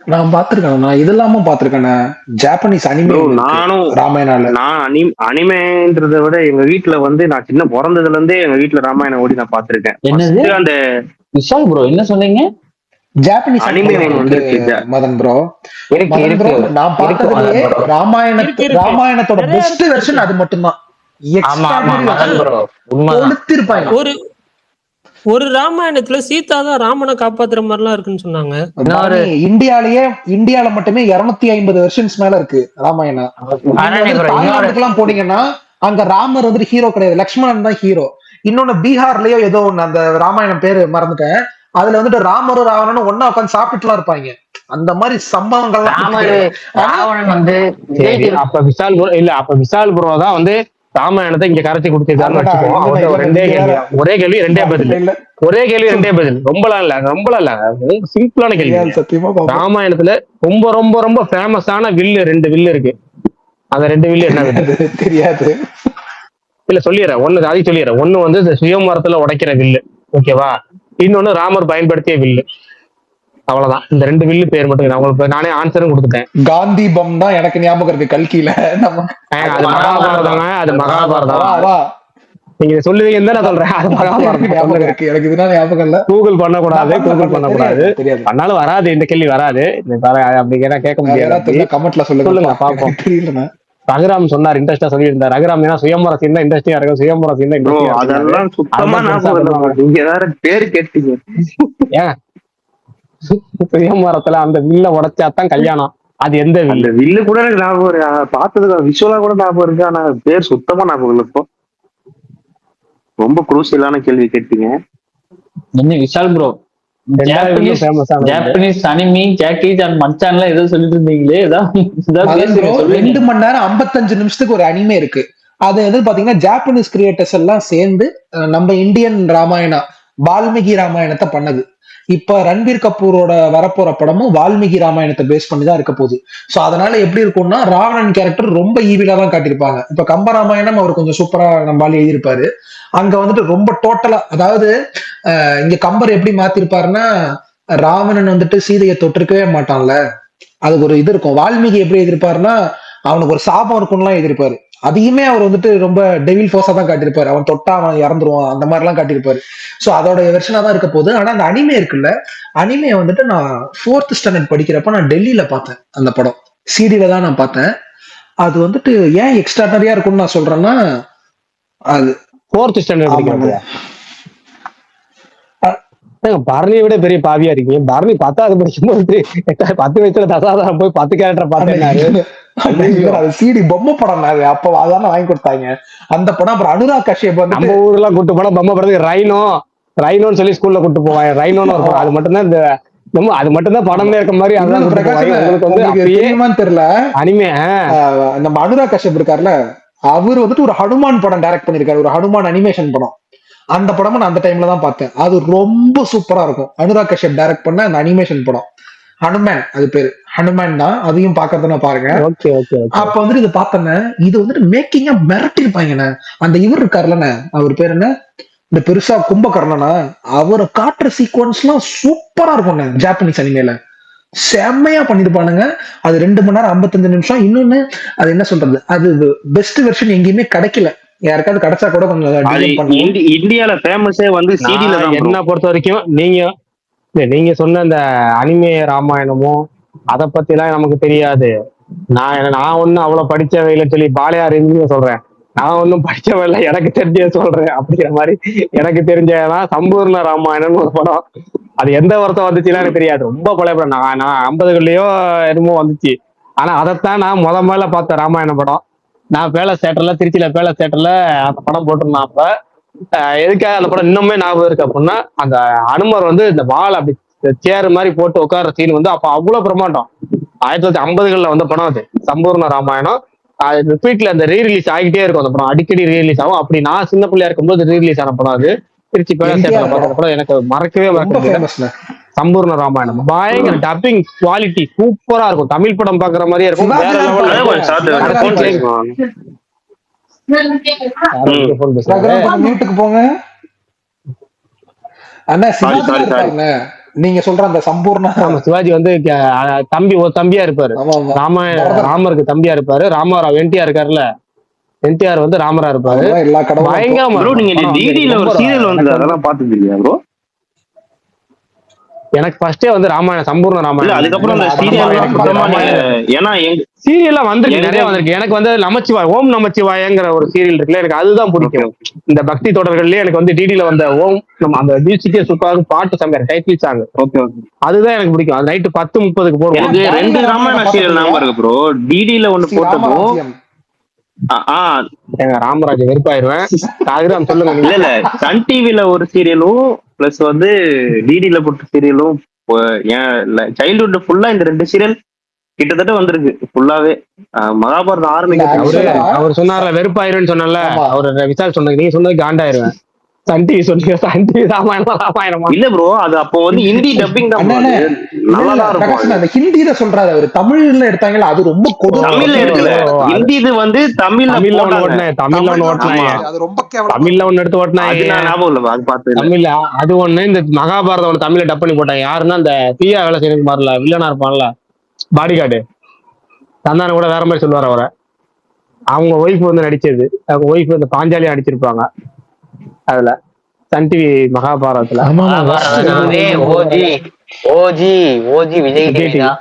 நான் பாத்திருக்கேன், நான் இது இல்லாம பாத்திருக்கேன், ஜாப்பனீஸ் அனிமே ப்ரோ இருக்கு நானும் ராமாயணால. நான் அனிமேன்றதை விட எங்க வீட்டுல வந்து நான் சின்ன பிறந்ததுல இருந்தே எங்க வீட்டுல ராமாயணம் ஓடி நான் பாத்திருக்கேன். என்னது? First அந்த விஷால் ப்ரோ என்ன சொன்னீங்க? ஜாப்பனீஸ் அனிமே அனிமே ஒன்று இருக்கு வந்துருச்சு. மதன் ப்ரோ. இருக்கு மதன் இருக்கு ப்ரோ நான் பார்த்ததுலயே இருக்கு, இருக்கு. ராமாயணத்தோட நிறைய பெஸ்ட் இருக்கு. வெர்ஷன் அது மட்டும்தான். ஆமா ஆமா Extraordinary மதன் version. ப்ரோ உண்மைதான். கொளுத்திருப்பாங்க. ஒரு ராமாயணத்துல சீதா தான் ராமனை காப்பாத்துற மாதிரிலாம் இருக்குன்னு சொன்னாங்க. இன்னொரு இந்தியால மட்டுமே 250 வெர்ஷன்ஸ் மேல இருக்கு ராமாயணம். பரணி bro, இன்னொரு தாய்லாந்துக்குலாம் போனீங்கன்னா அங்க ராமர் வந்து ஹீரோ கிடையாது, லக்ஷ்மணன் தான் ஹீரோ. இன்னொன்னு பீகார்லயோ ஏதோ ஒண்ணு, அந்த ராமாயணம் பேரு மறந்துட்டேன். அதுல வந்துட்டு ராமரும் ராவணனும் ஒன்னா உட்காந்து சாப்பிட்டுலாம் இருப்பாங்க. அந்த மாதிரி சம்பவங்கள்லாம் ராவணன் வந்து சரி, அப்ப விஷால் ப்ரோ இல்ல, அப்ப விஷால் ப்ரோ தான் வந்து ராமாயணத்தை இங்க கரைச்சி கொடுத்திருக்காருன்னு வச்சுக்கோ. அவர்கிட்ட ஒரு ஒரே கேள்வி ரெண்டே பதில். ரொம்பலாம் இல்ல, சிம்பிளான கேள்வி. சத்தியமா ராமாயணத்துல ரொம்ப ரொம்ப ரொம்ப ஃபேமஸான வில்லு 2 வில்லு இருக்கு. அந்த 2 வில்லு என்ன வில்லு தெரியாது. இல்ல சொல்லிடுறேன், அதையும் சொல்லிடுறேன். ஒண்ணு வந்து இந்த சுயமரத்துல உடைக்கிற வில்லு, ஓகேவா? இன்னொன்னு ராமர் பயன்படுத்திய வில்லு. அவ்வளவுதான். இந்த 2 வில்லு பேர் மட்டும் உங்களுக்கு நானே ஆன்சரும் கொடுத்துட்டேன். காந்தி பம் தான் எனக்கு ஞாபகம் இருக்கு கல்கியில. அது மகாபாரதம். நீங்க சொல்லுவீங்கன்னு தான் நான் சொல்றேன். அது மகாபாரதம் இருக்கு, எனக்கு இதுதான் ஞாபகம் இல்ல. கூகுள் பண்ணக்கூடாது. அதனால வராது, இந்த கேள்வி வராது. அப்படி கேட்க முடியாது. கமெண்ட்ல சொல்லுங்க பாப்போம். தெரியல. ரகுராம் சொன்னார், இன்ட்ரெஸ்டா சொல்லியிருந்தார். ரகுராம் ஏன்னா சுயம்பர சீன் தான் இன்ட்ரெஸ்டிங்கா இருக்கும். சுயம்பர சீன் தான் அதெல்லாம் சுத்தமா நீங்க ஏதாவது பேரு கேட்டீங்க. ஏன் சுயமரத்துல அந்த வில்ல உடைச்சாதான் கல்யாணம். அது எந்த அந்த வில்லு கூட எனக்கு ஞாபகம் இருக்கு, பார்த்ததுக்கு விஷுவலா கூட ஞாபகம் இருக்கு. ஆனா பேர் சுத்தமா ஞாபகம் இல்லை. இப்போ ரொம்ப குரூசியலான கேள்வி கேட்டீங்க. என்ன விஷால் ப்ரோ, ஜாப்பனீஸ் அனிமி ஜாக்கீஸ் அண்ட் மச்சான்ல ஏதோ சொல்லிட்டு இருந்தீங்களே, 2 மணி நேரம் 55 நிமிஷத்துக்கு ஒரு அனிமே இருக்கு. அது எது பாத்தீங்கன்னா ஜாப்பனீஸ் கிரியேட்டர்ஸ் எல்லாம் சேர்ந்து நம்ம இந்தியன் ராமாயணா வால்மீகி ராமாயணத்தை பண்ணது. இப்ப ரன்பீர் கபூரோட வரப்போற படமும் வால்மீகி ராமாயணத்தை பேஸ் பண்ணி தான் இருக்க போகுது. சோ அதனால எப்படி இருக்கும்னா ராவணன் கேரக்டர் ரொம்ப ஈவிலா தான் காட்டியிருப்பாங்க. இப்ப கம்ப ராமாயணம் அவர் கொஞ்சம் சூப்பரா நம்மளால எழுதியிருப்பாரு. அங்க வந்துட்டு ரொம்ப டோட்டலா, அதாவது இங்க கம்பர் எப்படி மாத்திருப்பாருன்னா ராவணன் வந்துட்டு சீதையை தொட்டிருக்கவே மாட்டான்ல, அதுக்கு ஒரு இது இருக்கும். வால்மீகி எப்படி எழுதியிருப்பாருன்னா அவனுக்கு ஒரு சாபம் இருக்கும்லாம் எழுதியிருப்பாரு. அதையுமே அவர் வந்துட்டு ரொம்ப டெவில் ஃபோர்ஸா தான் காட்டியிருப்பாரு. அவன் தொட்டா அவன் இறந்துருவான், அந்த மாதிரி எல்லாம் காட்டியிருப்பாரு. சோ அதோட வெர்ஷனா தான் இருக்க போகுது. ஆனா அந்த அனிமே இருக்குல்ல, அனிமே வந்துட்டு நான் 4th ஸ்டாண்டர்ட் படிக்கிறப்ப நான் டெல்லியில பார்த்தேன். அந்த படம் சிடில தான் நான் பார்த்தேன். அது வந்துட்டு ஏன் எக்ஸ்ட்ராடனரியா இருக்கும்னு நான் சொல்றேன்னா, அது 4th ஸ்டாண்டர்ட் படிக்கிறப்ப பரணியை விட பெரிய பாவியா இருக்கீங்க. பரணி 10வது படிக்கும்போது 10 வயசுல தசாதான் போய் 10 கேரக்டர் பார்த்தேன். அது சிடி பொம்மை படம், அது அப்ப அதான வாங்கி கொடுத்தாங்க அந்த படம். அப்புறம் அனுராக் கஷ்யப் வந்து நம்ம ஊர்லாம் கூட்டு போனா பொம்மை படத்துக்கு ரைனோன்னு சொல்லி ஸ்கூல்ல கூட்டு போவாங்க. ரைனோன்னு இருக்கும். அது மட்டும்தான் இந்த அது மட்டும்தான் படமே இருக்க மாதிரி. அதுதான் தெரியுமான்னு தெரியல. அனிமே நம்ம அனுராக் கஷ்யப் இருக்காருல்ல, அவர் வந்துட்டு ஒரு ஹனுமான் படம் டைரக்ட் பண்ணிருக்காரு, ஒரு ஹனுமான் அனிமேஷன் படம். அந்த படமும் நான் அந்த டைம்ல தான் பார்த்தேன். அது ரொம்ப சூப்பரா இருக்கும். அனுராக் கஷ்யப் டைரக்ட் பண்ண அந்த அனிமேஷன் படம் ஹனுமேன், அது பேரு ஹனுமேன் தான். அதையும் பாக்குறதுன்னா பாருங்க. அப்ப வந்துட்டு இது பார்த்தேன்னு, இது வந்துட்டு மேக்கிங்கா மிரட்டிருப்பாங்கண்ணே. அந்த இவர் இருக்காருல்லண்ணே, அவர் பேர் என்ன, இந்த பெருசா கும்பகர்ணனா, அவரை காட்டுற சீக்வன்ஸ் எல்லாம் சூப்பரா இருக்கும்ண்ணே. ஜாப்பனீஸ் அனிமேல செம்மையா பண்ணிருப்பானுங்க. அது 2 மணி நேரம் 55 நிமிஷம். இன்னொன்னு அது என்ன சொல்றது, அது பெஸ்ட் வெர்ஷன் எங்கேயுமே கிடைக்கல. யாருக்காவது கிடைச்சா கூட கொஞ்சம் இந்தியால ஃபேமஸே வந்து சிடில தான். என்ன பொறுத்த வரைக்கும் நீங்க சொன்ன அந்த அனிமே ராமாயணமும் அதை பத்தி எல்லாம் நமக்கு தெரியாது. நான் ஒன்னும் அவ்வளவு படிச்சவே இல்லை சொல்லி பாலையார் சொல்றேன். நான் ஒன்னும் படிச்சவன் இல்லை, எனக்கு தெரிஞ்ச சொல்றேன் அப்படிங்கிற மாதிரி. எனக்கு தெரிஞ்சதான் சம்பூர்ண ராமாயணம்னு ஒரு படம். அது எந்த வருஷம் வந்துச்சுன்னா எனக்கு தெரியாது. ரொம்ப பழைய படம். நான் 50கள்லயோ என்னமோ வந்துச்சு. ஆனா அதைத்தான் நான் முதல்ல பார்த்த ராமாயண படம். நான் பேலஸ் தியேட்டர்ல, திருச்சியில பேலஸ் தியேட்டர்ல அந்த படம் போட்டிருந்தான். அப்ப எதுக்காக அந்த படம் இன்னுமே ஞாபகம் இருக்கு அப்படின்னா, அந்த அனுமர் வந்து இந்த வால் அப்படி சேர் மாதிரி போட்டு உட்கார்ற சீன் வந்து அப்ப அவ்வளவு பிரமாண்டம். 1950கள்ல வந்த படம் அது சம்பூர்ண ராமாயணம். ரிப்பீட்ல அந்த ரீரிலீஸ் ஆகிட்டே இருக்கும். அந்த படம் அடிக்கடி ரீரிலீஸ் ஆகும். அப்படி நான் சின்ன பிள்ளையா இருக்கும்போது ரீரிலீஸ் ஆன படம் அது. திருச்சி பேலஸ் தியேட்டர்ல பார்த்த படம் எனக்கு மறக்கவே மறக்க. சம்பூர்ண ராமாயணம் பயங்கர டப்பிங் குவாலிட்டி சூப்பரா இருக்கும். தமிழ் படம் பாக்குற மாதிரியே இருக்கும். வேற லெவல் போங்க அண்ணா. நீங்க சொல்ற அந்த சம்பூர்ண ஆமா சிவாஜி வந்து தம்பி ஒரு தம்பியா இருப்பாரு. ஆமா ஆமா பரதன் ராமருக்கு தம்பியா இருப்பாரு. ராமராவ் என்டிஆர் இருக்காருல்ல, என்டிஆர் வந்து ராமரா இருப்பாரு. அவர்தான் எல்லா கடவுளும் பயங்கரமா ப்ரோ இருக்கும் நீங்க படம் வந்து. டிடில எனக்கு ஒரு ரொம்ப சீரியல் வந்து எனக்கு வந்து அதெல்லாம் பாத்தது இல்லையா ப்ரோ? எனக்கு ஃபர்ஸ்டே வந்து ராமாயணம், சம்பூர்ண இல்ல ராமாயணம். அதுக்கப்புறம் அந்த அது சீரியல் ராமாயணம் சுத்தமா ராமாயணம் ஏன்னா சீரியல்லாம் வந்திருக்கு, எங்க நிறைய வந்திருக்கு. எனக்கு வந்து நமச்சிவாய், ஓம் நமச்சிவாயங்கிற ஒரு சீரியல் இருக்குல்ல, எனக்கு அதுதான் ஓகே பிடிக்கும். ஓகே இந்த பக்தி தொடர்கள்லயே எனக்கு வந்து டிடில வந்த ஓம் அந்த மியூசிக்கே சூப்பராக, பாட்டு சமையல் டைட்டில் சாங் ஓகே ஓகே. அதுதான் எனக்கு பிடிக்கும். அது நைட்டு 10:30 போடுவோம். எனக்கு பாரதிய 2 ராமாயணம் ராமாயண சீரியல் பார்த்தது ஞாபகம் இல்லையா? இருக்கு ப்ரோ. டிடில ஒண்ணு ஸ்ரீ போட்டதும் ராமராஜ்யம். எங்க ராமராஜ் வெறுப்பாயிருவேன். காகிராம் சொல்லுங்க இல்ல நீங்க. இல்ல சன் டிவில ஒரு சீரியலும் பிளஸ் வந்து டிடில போட்ட சீரியலும் என் சைல்ட்ஹுட் ஃபுல்லா இந்த 2 சீரியல் கிட்டத்தட்ட வந்திருக்கு ஃபுல்லாவே. மகாபாரதம் இல்ல ஆரம்பிக்கிறது அவரு ஆக்சுவலா அவர் சொன்னார்ல வெறுப்பாயிருன்னு சொன்னல, ஆமா அவரு விசால் சொன்னது, நீங்க சொன்னது காண்டாயிருவேன். சன் டிவி சொன்னீங்க, சன் டிவி ராமாயணமா? இல்ல ப்ரோ, அது அப்போ வந்து ஹிந்தி டப்பிங் தான் bro. அண்ணே அது இல்ல இல்ல நல்லாதான் இருக்கும். பிரகாஷ் அந்த ஹிந்தியில சொல்றாரு, அவரு தமிழ்ல எடுத்தாங்கல்ல அது ரொம்ப தமிழ்ல கொடுமை. எடுக்கல, ஹிந்தி இது வந்து தமிழ்ல தமிழ்ல ஒண்ணு போட்டாங்க. ஓட்டினேன், தமிழ்ல ஒண்ணு ஓட்டினாங்க, ஆமா அது ரொம்ப கேவலமா தமிழ்ல இருக்கும். ஒண்ணு எடுத்து அது ஓட்டினாங்க நான் ஞாபகம் இல்ல, அது பார்த்தது இல்ல. தமிழ்ல. அது ஒண்ணு, இந்த மகாபாரதம் ஒண்ணு தமிழ்ல டப் பண்ணி போட்டாங்க. யாருன்னா அந்த பியா வேலை செய்யறது மாதிரில வில்லனா இருப்பான்ல, பாடி கார்டு சந்தானம் கூட வேற மாதிரி சொல்லுவார் அவரை. அவங்க ஒய்ஃப் வந்து நடிச்சது, அவங்க ஒய்ஃப் வந்து பாஞ்சாலியா நடிச்சிருப்பாங்க அதுல, சன் டிவி மகாபாரதத்துல. ஆமா ஆமா மகாபாரதனாவே OG OG OG Vijay Vijay TV TV. தான்.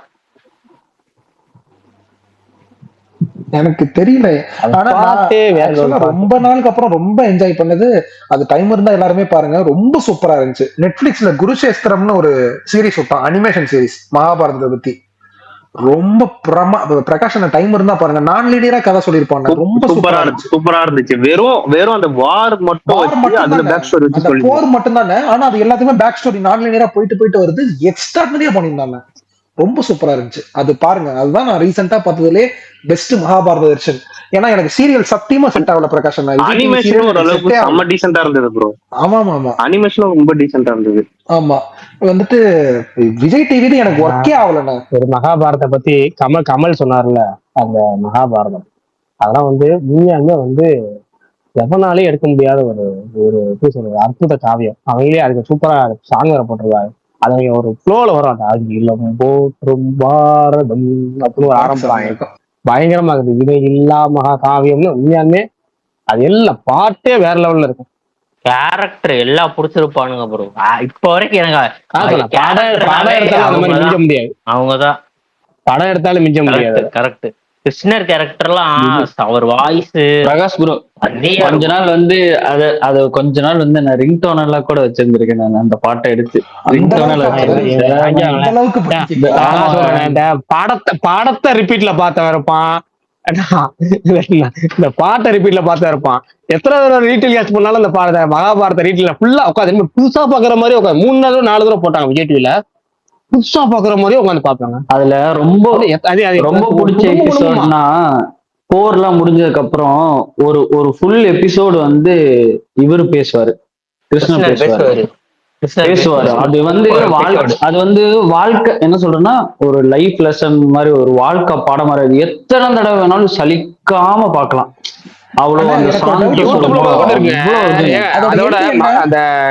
எனக்கு தெரியல. அது ஆனா நான் பாட்டே வேற ஒரு ஆக்சுவலா பாட்டு. ரொம்ப நாளுக்கு அப்புறம் ரொம்ப என்ஜாய் பண்ணது, அது டைம் இருந்தா எல்லாருமே பாருங்க, ரொம்ப சூப்பரா இருந்துச்சு. நெட்ஃபிளிக்ஸ்ல குருஷேஸ்திரம்னு ஒரு சீரிஸ் விட்டான், அனிமேஷன் சீரிஸ் மகாபாரதத்தை பத்தி. ரொம்ப பிரகாஷ் டைம் இருந்தா பாருங்க, நான் லீனியரா கதை சொல்லியிருப்பாங்க, ரொம்ப சூப்பரா இருந்துச்சு. சூப்பரா இருந்துச்சு. வெறும் அந்த வார் மட்டும் வார் வச்சு மட்டும் அதுல தானே, பேக் ஸ்டோரி வச்சு அந்த சொல்லி போர் மட்டும் தானே, ஆனா அது எல்லாத்துக்குமே பேக் ஸ்டோரி நான் லீனியரா போயிட்டு வருது, எக்ஸ்ட்ராடனரியா பண்ணியிருந்தாங்க. ரொம்ப சூப்பரா இருந்துச்சு, அது பாருங்க. அதுதான் நான் ரீசெண்டா பார்த்ததுலே பெஸ்ட் மகாபாரத வெர்ஷன். ஏன்னா எனக்கு சீரியல் சத்தியமா செட் ஆகல பிரகாஷ். அனிமேஷனும் ஓரளவுக்கு செம்ம டீசெண்டா இருந்தது ப்ரோ. ஆமா ஆமா ஆமா அனிமேஷனும் ரொம்ப டீசெண்டா இருந்தது. ஆமா வந்துட்டு விஜய் டிவி எனக்கு ஒர்க்கே ஆகலண்ணா. ஒரு மகாபாரத பத்தி கமல் சொன்னார்ல, அந்த மகாபாரதம் அதெல்லாம் வந்து உண்மையாலுமே வந்து எவனாலே எடுக்க முடியாத ஒரு ஒரு எப்படி சொல்றது, அற்புத காவியம். அவங்களே அதுக்கு சூப்பரா சாங் வர போட்டிருக்காங்க. அது அவங்க ஒரு ஃப்ளோல வரும், அந்த அகிலம் போற்றும் பாரதம் அப்படின்னு ஒரு ஆரம்பிப்பாங்க, பயங்கரமா இருக்குது. இதை இல்லா மகா காவியம்னு உண்மையாலுமே அது எல்லாம் பாட்டே வேற லெவல்ல இருக்கும். கேரக்டர் எல்லாம் புடிச்சிருப்பானுங்க ப்ரோ. இப்ப வரைக்கும் எனக்கு படம் எடுத்தாலும் அந்த மாதிரி மிஞ்ச முடியாது. அவங்கதான் படம் எடுத்தாலும் மிஞ்ச முடியாது. கரெக்ட். கிருஷ்ணர் கேரக்டர்லாம் அவர் வாய்ஸ். பிரகாஷ் ப்ரோ கொஞ்ச நாள் வந்து அது கொஞ்ச நாள் வந்து நான் ரிங்டோன் எல்லாம் கூட வச்சிருந்திருக்கேன். நான் அந்த பாட்டை எடுத்து ரிங்டோன் இந்த பாடத்தை ரிப்பீட்ல பார்த்தவன் இருப்பான், இந்த பாட்டை ரிப்பீட்ல பார்த்தா இருப்பான். எத்தனை தடவை ரீட்டெயில் கேட்ச் பண்ணாலும் அந்த பாடத்தை மகாபாரத ரீட்டெயில ஃபுல்லா உட்காந்து புதுசா பாக்குற மாதிரி உட்காந்து 3 நாள் 4 தடவை போட்டாங்க விஜய் டிவில, புதுசா பாக்குற மாதிரியே உட்காந்து பாப்பாங்க. அதுல ரொம்ப பிடிச்ச எபிசோட்னா போர்லாம் முடிஞ்சதுக்கு அப்புறம் ஒரு ஃபுல் எபிசோடு வந்து இவரு பேசுவாரு, கிருஷ்ணன் பேசுவாரு. அது வந்து வாழ்க்கை என்ன சொல்றேன்னா ஒரு லைஃப் லெசன் மாதிரி, ஒரு வாழ்க்கை பாடம் மாதிரி. எத்தனை தடவை வேணாலும் சலிக்காம பார்க்கலாம். அவ்வளவு அந்த சாங்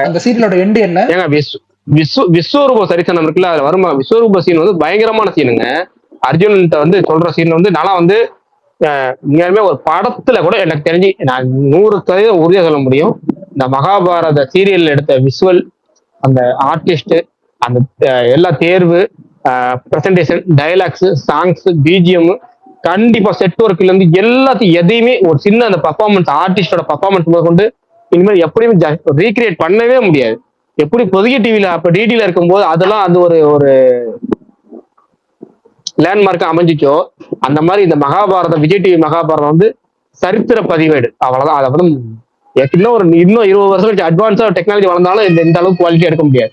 அந்த சீரியலோட எண்ட் என்ன ஏங்க, விஸ்வரூப சரிசனம் இருக்குல்ல, அதுல வருமா விஸ்வரூப சீன் வந்து பயங்கரமான சீனுங்க. அர்ஜுன் வந்து சொல்ற சீன் வந்து நானா வந்து உண்மையாலுமே ஒரு படத்துல கூட எனக்கு தெரிஞ்சு நான் 100% உறுதியா சொல்ல முடியும், இந்த மகாபாரத சீரியல் எடுத்த விஷுவல், அந்த ஆர்டிஸ்ட், அந்த எல்லா தேர்வு, பிரசன்டேஷன், டயலாக்ஸ், சாங்ஸ், பிஜிஎம், கண்டிப்பா செட் ஒர்க்ல இருந்து எல்லாத்தையும் எதையுமே ஒரு சின்ன அந்த பர்ஃபார்மன்ஸ், ஆர்டிஸ்டோட பர்ஃபார்மன்ஸ் முதல் கொண்டு இனிமேல் எப்படியுமே ரீக்ரியேட் பண்ணவே முடியாது. எப்படி பொதுகை டிவில அப்ப டிடில இருக்கும்போது அதெல்லாம் அது ஒரு லேண்ட்மார்க் அமைஞ்சிச்சோ, அந்த மாதிரி இந்த மகாபாரதம், விஜய் டிவி மகாபாரதம் வந்து சரித்திர பதிவேடு. அவ்வளவுதான். அதை வந்து இன்னும் 20 வருஷம் கழிச்சு அட்வான்ஸா டெக்னாலஜி வளர்ந்தாலும் இந்த அளவுக்கு குவாலிட்டி எடுக்க முடியாது.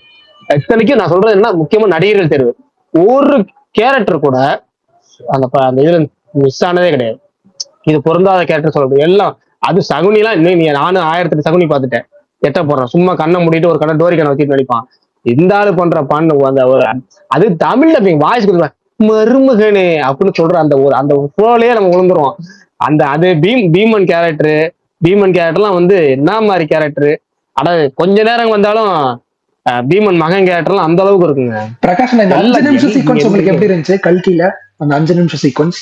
இத்தனைக்கும் நான் சொல்றது என்ன, முக்கியமா நடிகர்கள் தேர்வு, ஒரு கேரக்டர் கூட அந்த இதுல மிஸ் ஆனதே கிடையாது. இது பொருந்தாத கேரக்டர் சொல்ல முடியும் எல்லாம். அது சகுனி எல்லாம் இன்னும் நானும் 1008 சகுனி பார்த்துட்டேன். எட்ட போடுறான், சும்மா கண்ணை மூடிட்டு ஒரு டோரி கண்ணை வச்சுட்டு நடிப்பான். இந்த ஆளு பண்ற பண்ணு அந்த அது தமிழ்ல வாய்ஸ் கொடுப்பேன், மருமகனே அப்படின்னு சொல்ற அந்த ஒரு ஃப்ளோலயே நம்ம விழுந்துருவோம். அது பீமன் கேரக்டர்லாம் வந்து என்ன மாதிரி கேரக்டர். ஆனா கொஞ்ச நேரம் வந்தாலும் பீமன் மகன் கேரக்டர்லாம் அந்த அளவுக்கு இருக்குங்க. பிரகாஷ் இந்த 5 எல்லாம் நிமிஷம் எங்க சீக்வன்ஸ் உங்களுக்கு எங்க எப்படி இருந்துச்சு கல்கில? அந்த 5 நிமிஷம் சீக்வன்ஸ்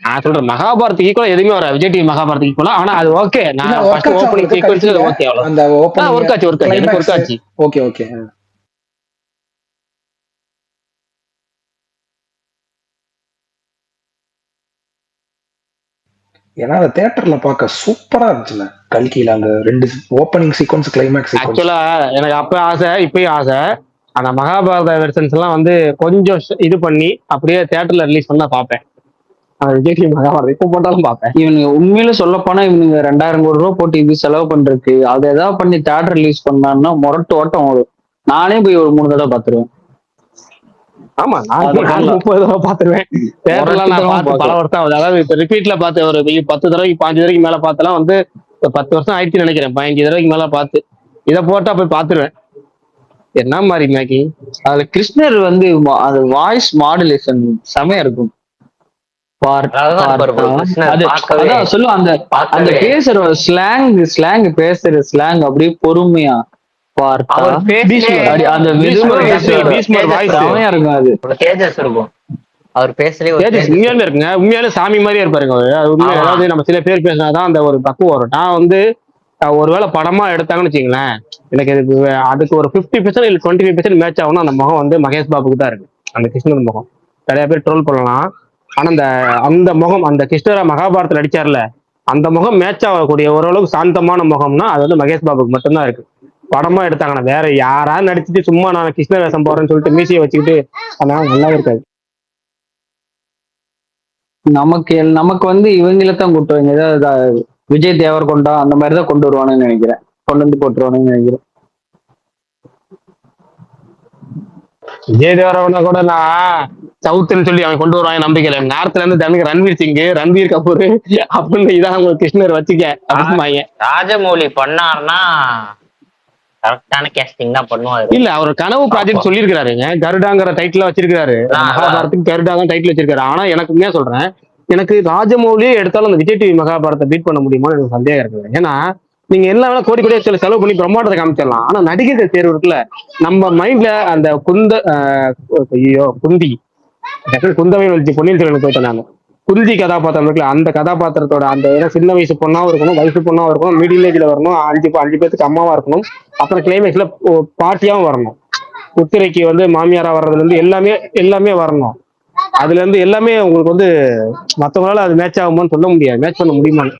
நான் சொல்றேன், மகாபாரத்துக்கு ஈக்குவலா எதுவுமே வர விஜய் டிவி மகாபாரத்துக்கு ஈக்குவலா. ஆனா அது ஓகே. நான் ஒர்க் ஃபர்ஸ்ட் ஆச்சா ஓப்பனிங் உங்களுக்கு சீக்வன்ஸ் கல்கில? ஓகே, அவ்வளவு. அந்த ஓப்பனிங் ஒர்க் ஆச்சு எனக்கு ஒர்க் கிளைமேக்ஸ். ஆச்சு. Okay okay. ஏன்னா அந்த தியேட்டர்ல பார்க்க சூப்பரா இருந்துச்சுல கல்கில அந்த 2 ஓப்பனிங் சீக்வன்ஸ் கிளைமேக்ஸ் சீக்வன்ஸ். ஆக்சுவலா எனக்கு அப்ப ஆசை, இப்பயும் ஆசை. அந்த மகாபாரத வெர்ஷன்ஸ் எல்லாம் வந்து கொஞ்சம் இது பண்ணி அப்படியே தியேட்டர்ல ரிலீஸ் பண்ணா பார்ப்பேன். விஜய் டிவி மகாபாரதம் இப்ப போட்டாலும் பார்ப்பேன். இவனுங்க உண்மையில சொல்ல போனா இவனுங்க 2000 கோடி ரூபாய் போட்டு இது செலவு பண்றதுக்கு அதை ஏதாவது பண்ணி தியேட்டர் ரிலீஸ் பண்ணான்னா முரட்டு ஓட்டம் வரும். நானே போய் ஒரு 3 தடவை பாத்துருவேன். ஆமா, நான் 30 தடவை பாத்துருவேன். தியேட்டர்லாம் நான் பார்த்து பல வருஷம் ஆகுது. அதாவது இப்ப ரிப்பீட்ல பார்த்து ஒரு 10 தடவைக்கு 5 தடவைக்கு மேல பார்த்தெல்லாம் வந்து 10 வருஷம் ஆயிடுச்சுன்னு நினைக்கிறேன். 15 தடவைக்கு மேல பார்த்து இதை போட்டா போய் பாத்துருவேன். என்ன மாதிரி மேக்கி அதுல கிருஷ்ணர் வந்து அது வாய்ஸ் மாடுலேஷன் செமையா இருக்கும். அதான் சொல்லுவோம் அந்த அந்த பேசுற ஸ்லாங் பேசுற ஸ்லாங் அப்படியே பொறுமையா அந்த செமையா இருக்கும். அது தேஜஸ் இருக்கும் அவர் பேசலே. உண்மையாலுமே இருக்குங்க, உண்மையாலே சாமி மாதிரியே இருப்பாருங்க அவரு. அது உண்மையா, அதாவது நம்ம சில பேர் பேசினாதான் அந்த ஒரு பக்குவம் வரும். நான் வந்து ஒருவேளை படமா எடுத்தாங்கன்னு வச்சுங்களேன், எனக்கு அதுக்கு ஒரு 50% இல்லை 25% மேட்ச் ஆகணும். அந்த முகம் வந்து மகேஷ் பாபுக்கு தான் இருக்கு, அந்த கிருஷ்ணன் முகம். நிறைய பேர் ட்ரோல் பண்ணலாம். ஆனா அந்த முகம், அந்த கிருஷ்ணரா மகாபாரத்தில் நடிச்சார்ல, அந்த முகம் மேட்ச் ஆகக்கூடிய ஓரளவுக்கு சாந்தமான முகம்னா அது வந்து மகேஷ் பாபுக்கு மட்டும்தான் இருக்கு. படமா எடுத்தாங்கன்னா வேற யாராவது நடிச்சுட்டு சும்மா நான் கிருஷ்ண வேஷம் போறேன்னு சொல்லிட்டு மீசியை வச்சுக்கிட்டு அதனால நல்லா இருக்காது. நமக்கு வந்து இவங்களத்தான் கூட்டுவாங்க. ஏதாவது விஜய் தேவர்கொண்டா அந்த மாதிரிதான் கொண்டு வருவானுன்னு நினைக்கிறேன். கொண்டு வந்து போட்டுருவானுன்னு நினைக்கிறேன். விஜய் தேவரகொண்டா கூட நான் சவுத்துன்னு சொல்லி அவன் கொண்டு வருவாங்க நம்பிக்கை. நார்த்ல இருந்து தனுக்கு ரன்வீர் சிங், ரன்வீர் கபூர் அப்படின்னு இதான் உங்களுக்கு கிருஷ்ணர் வச்சுக்க அப்படிமாங்க. ராஜமௌலி பண்ணாருன்னா கரெக்டான கேஸ்டிங் தான் பண்ணுவாரு. இல்ல, அவர் கனவு ப்ராஜெக்ட் சொல்லியிருக்காருங்க, கருடாங்கிற டைட்டில் வச்சிருக்காரு. மகாபாரத்துக்கு கருடா தான் டைட்டில் வச்சிருக்காரு. ஆனா எனக்கு உண்மையா சொல்றேன், எனக்கு ராஜமௌலியே எடுத்தாலும் அந்த விஜய் டிவி மகாபாரத்தை பீட் பண்ண முடியுமான்னு எனக்கு சந்தேகம் இருக்குது. ஏன்னா நீங்க எல்லா வேலை கோடி கோடியா செலவு பண்ணி பிரம்மாண்டத்தை காமிச்சிடலாம். ஆனா நடிகர்கள் தேர்வு இருக்குல்ல, நம்ம மைண்ட்ல அந்த குந்தி குந்தவை பொன்னியின் செல்வன் போயிட்டேன் நான். குந்தி கதாபாத்திரம் இருக்குல்ல, அந்த கதாபாத்திரத்தோட அந்த சின்ன வயசு பொண்ணாவும் இருக்கணும், வயசு பொண்ணாவும் இருக்கணும், மிடில் ஏஜ்ல வரணும், 5 பேருக்கு அம்மாவா இருக்கணும், அப்புறம் கிளைமேக்ஸ்ல பாட்டியாவும் வரணும், குத்திரைக்கு வந்து மாமியாரா வர்றதுல இருந்து எல்லாமே வரணும். அதுல இருந்து எல்லாமே உங்களுக்கு வந்து மத்தவங்களால அது மேட்ச் ஆகுமான்னு சொல்ல முடியாது, மேட்ச் பண்ண முடியுமான்னு.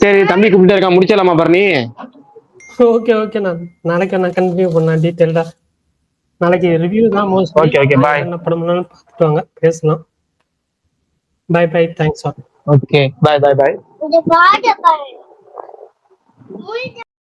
சரி, தம்பி கூப்பிட்டு இருக்கான், முடிச்சிடலாமா பரணி? ஓகே ஓகே, நாளைக்கு நான் கண்டினியூ பண்ணேன் டீட்டெயில்டா. நாளைக்கு ரிவ்யூ தான் மோஸ்ட்லி. Okay bye. என்ன படம்னாலும் பார்த்துட்டு வாங்க, பேசலாம். Bye bye, thanks. ஓகே, பாய்.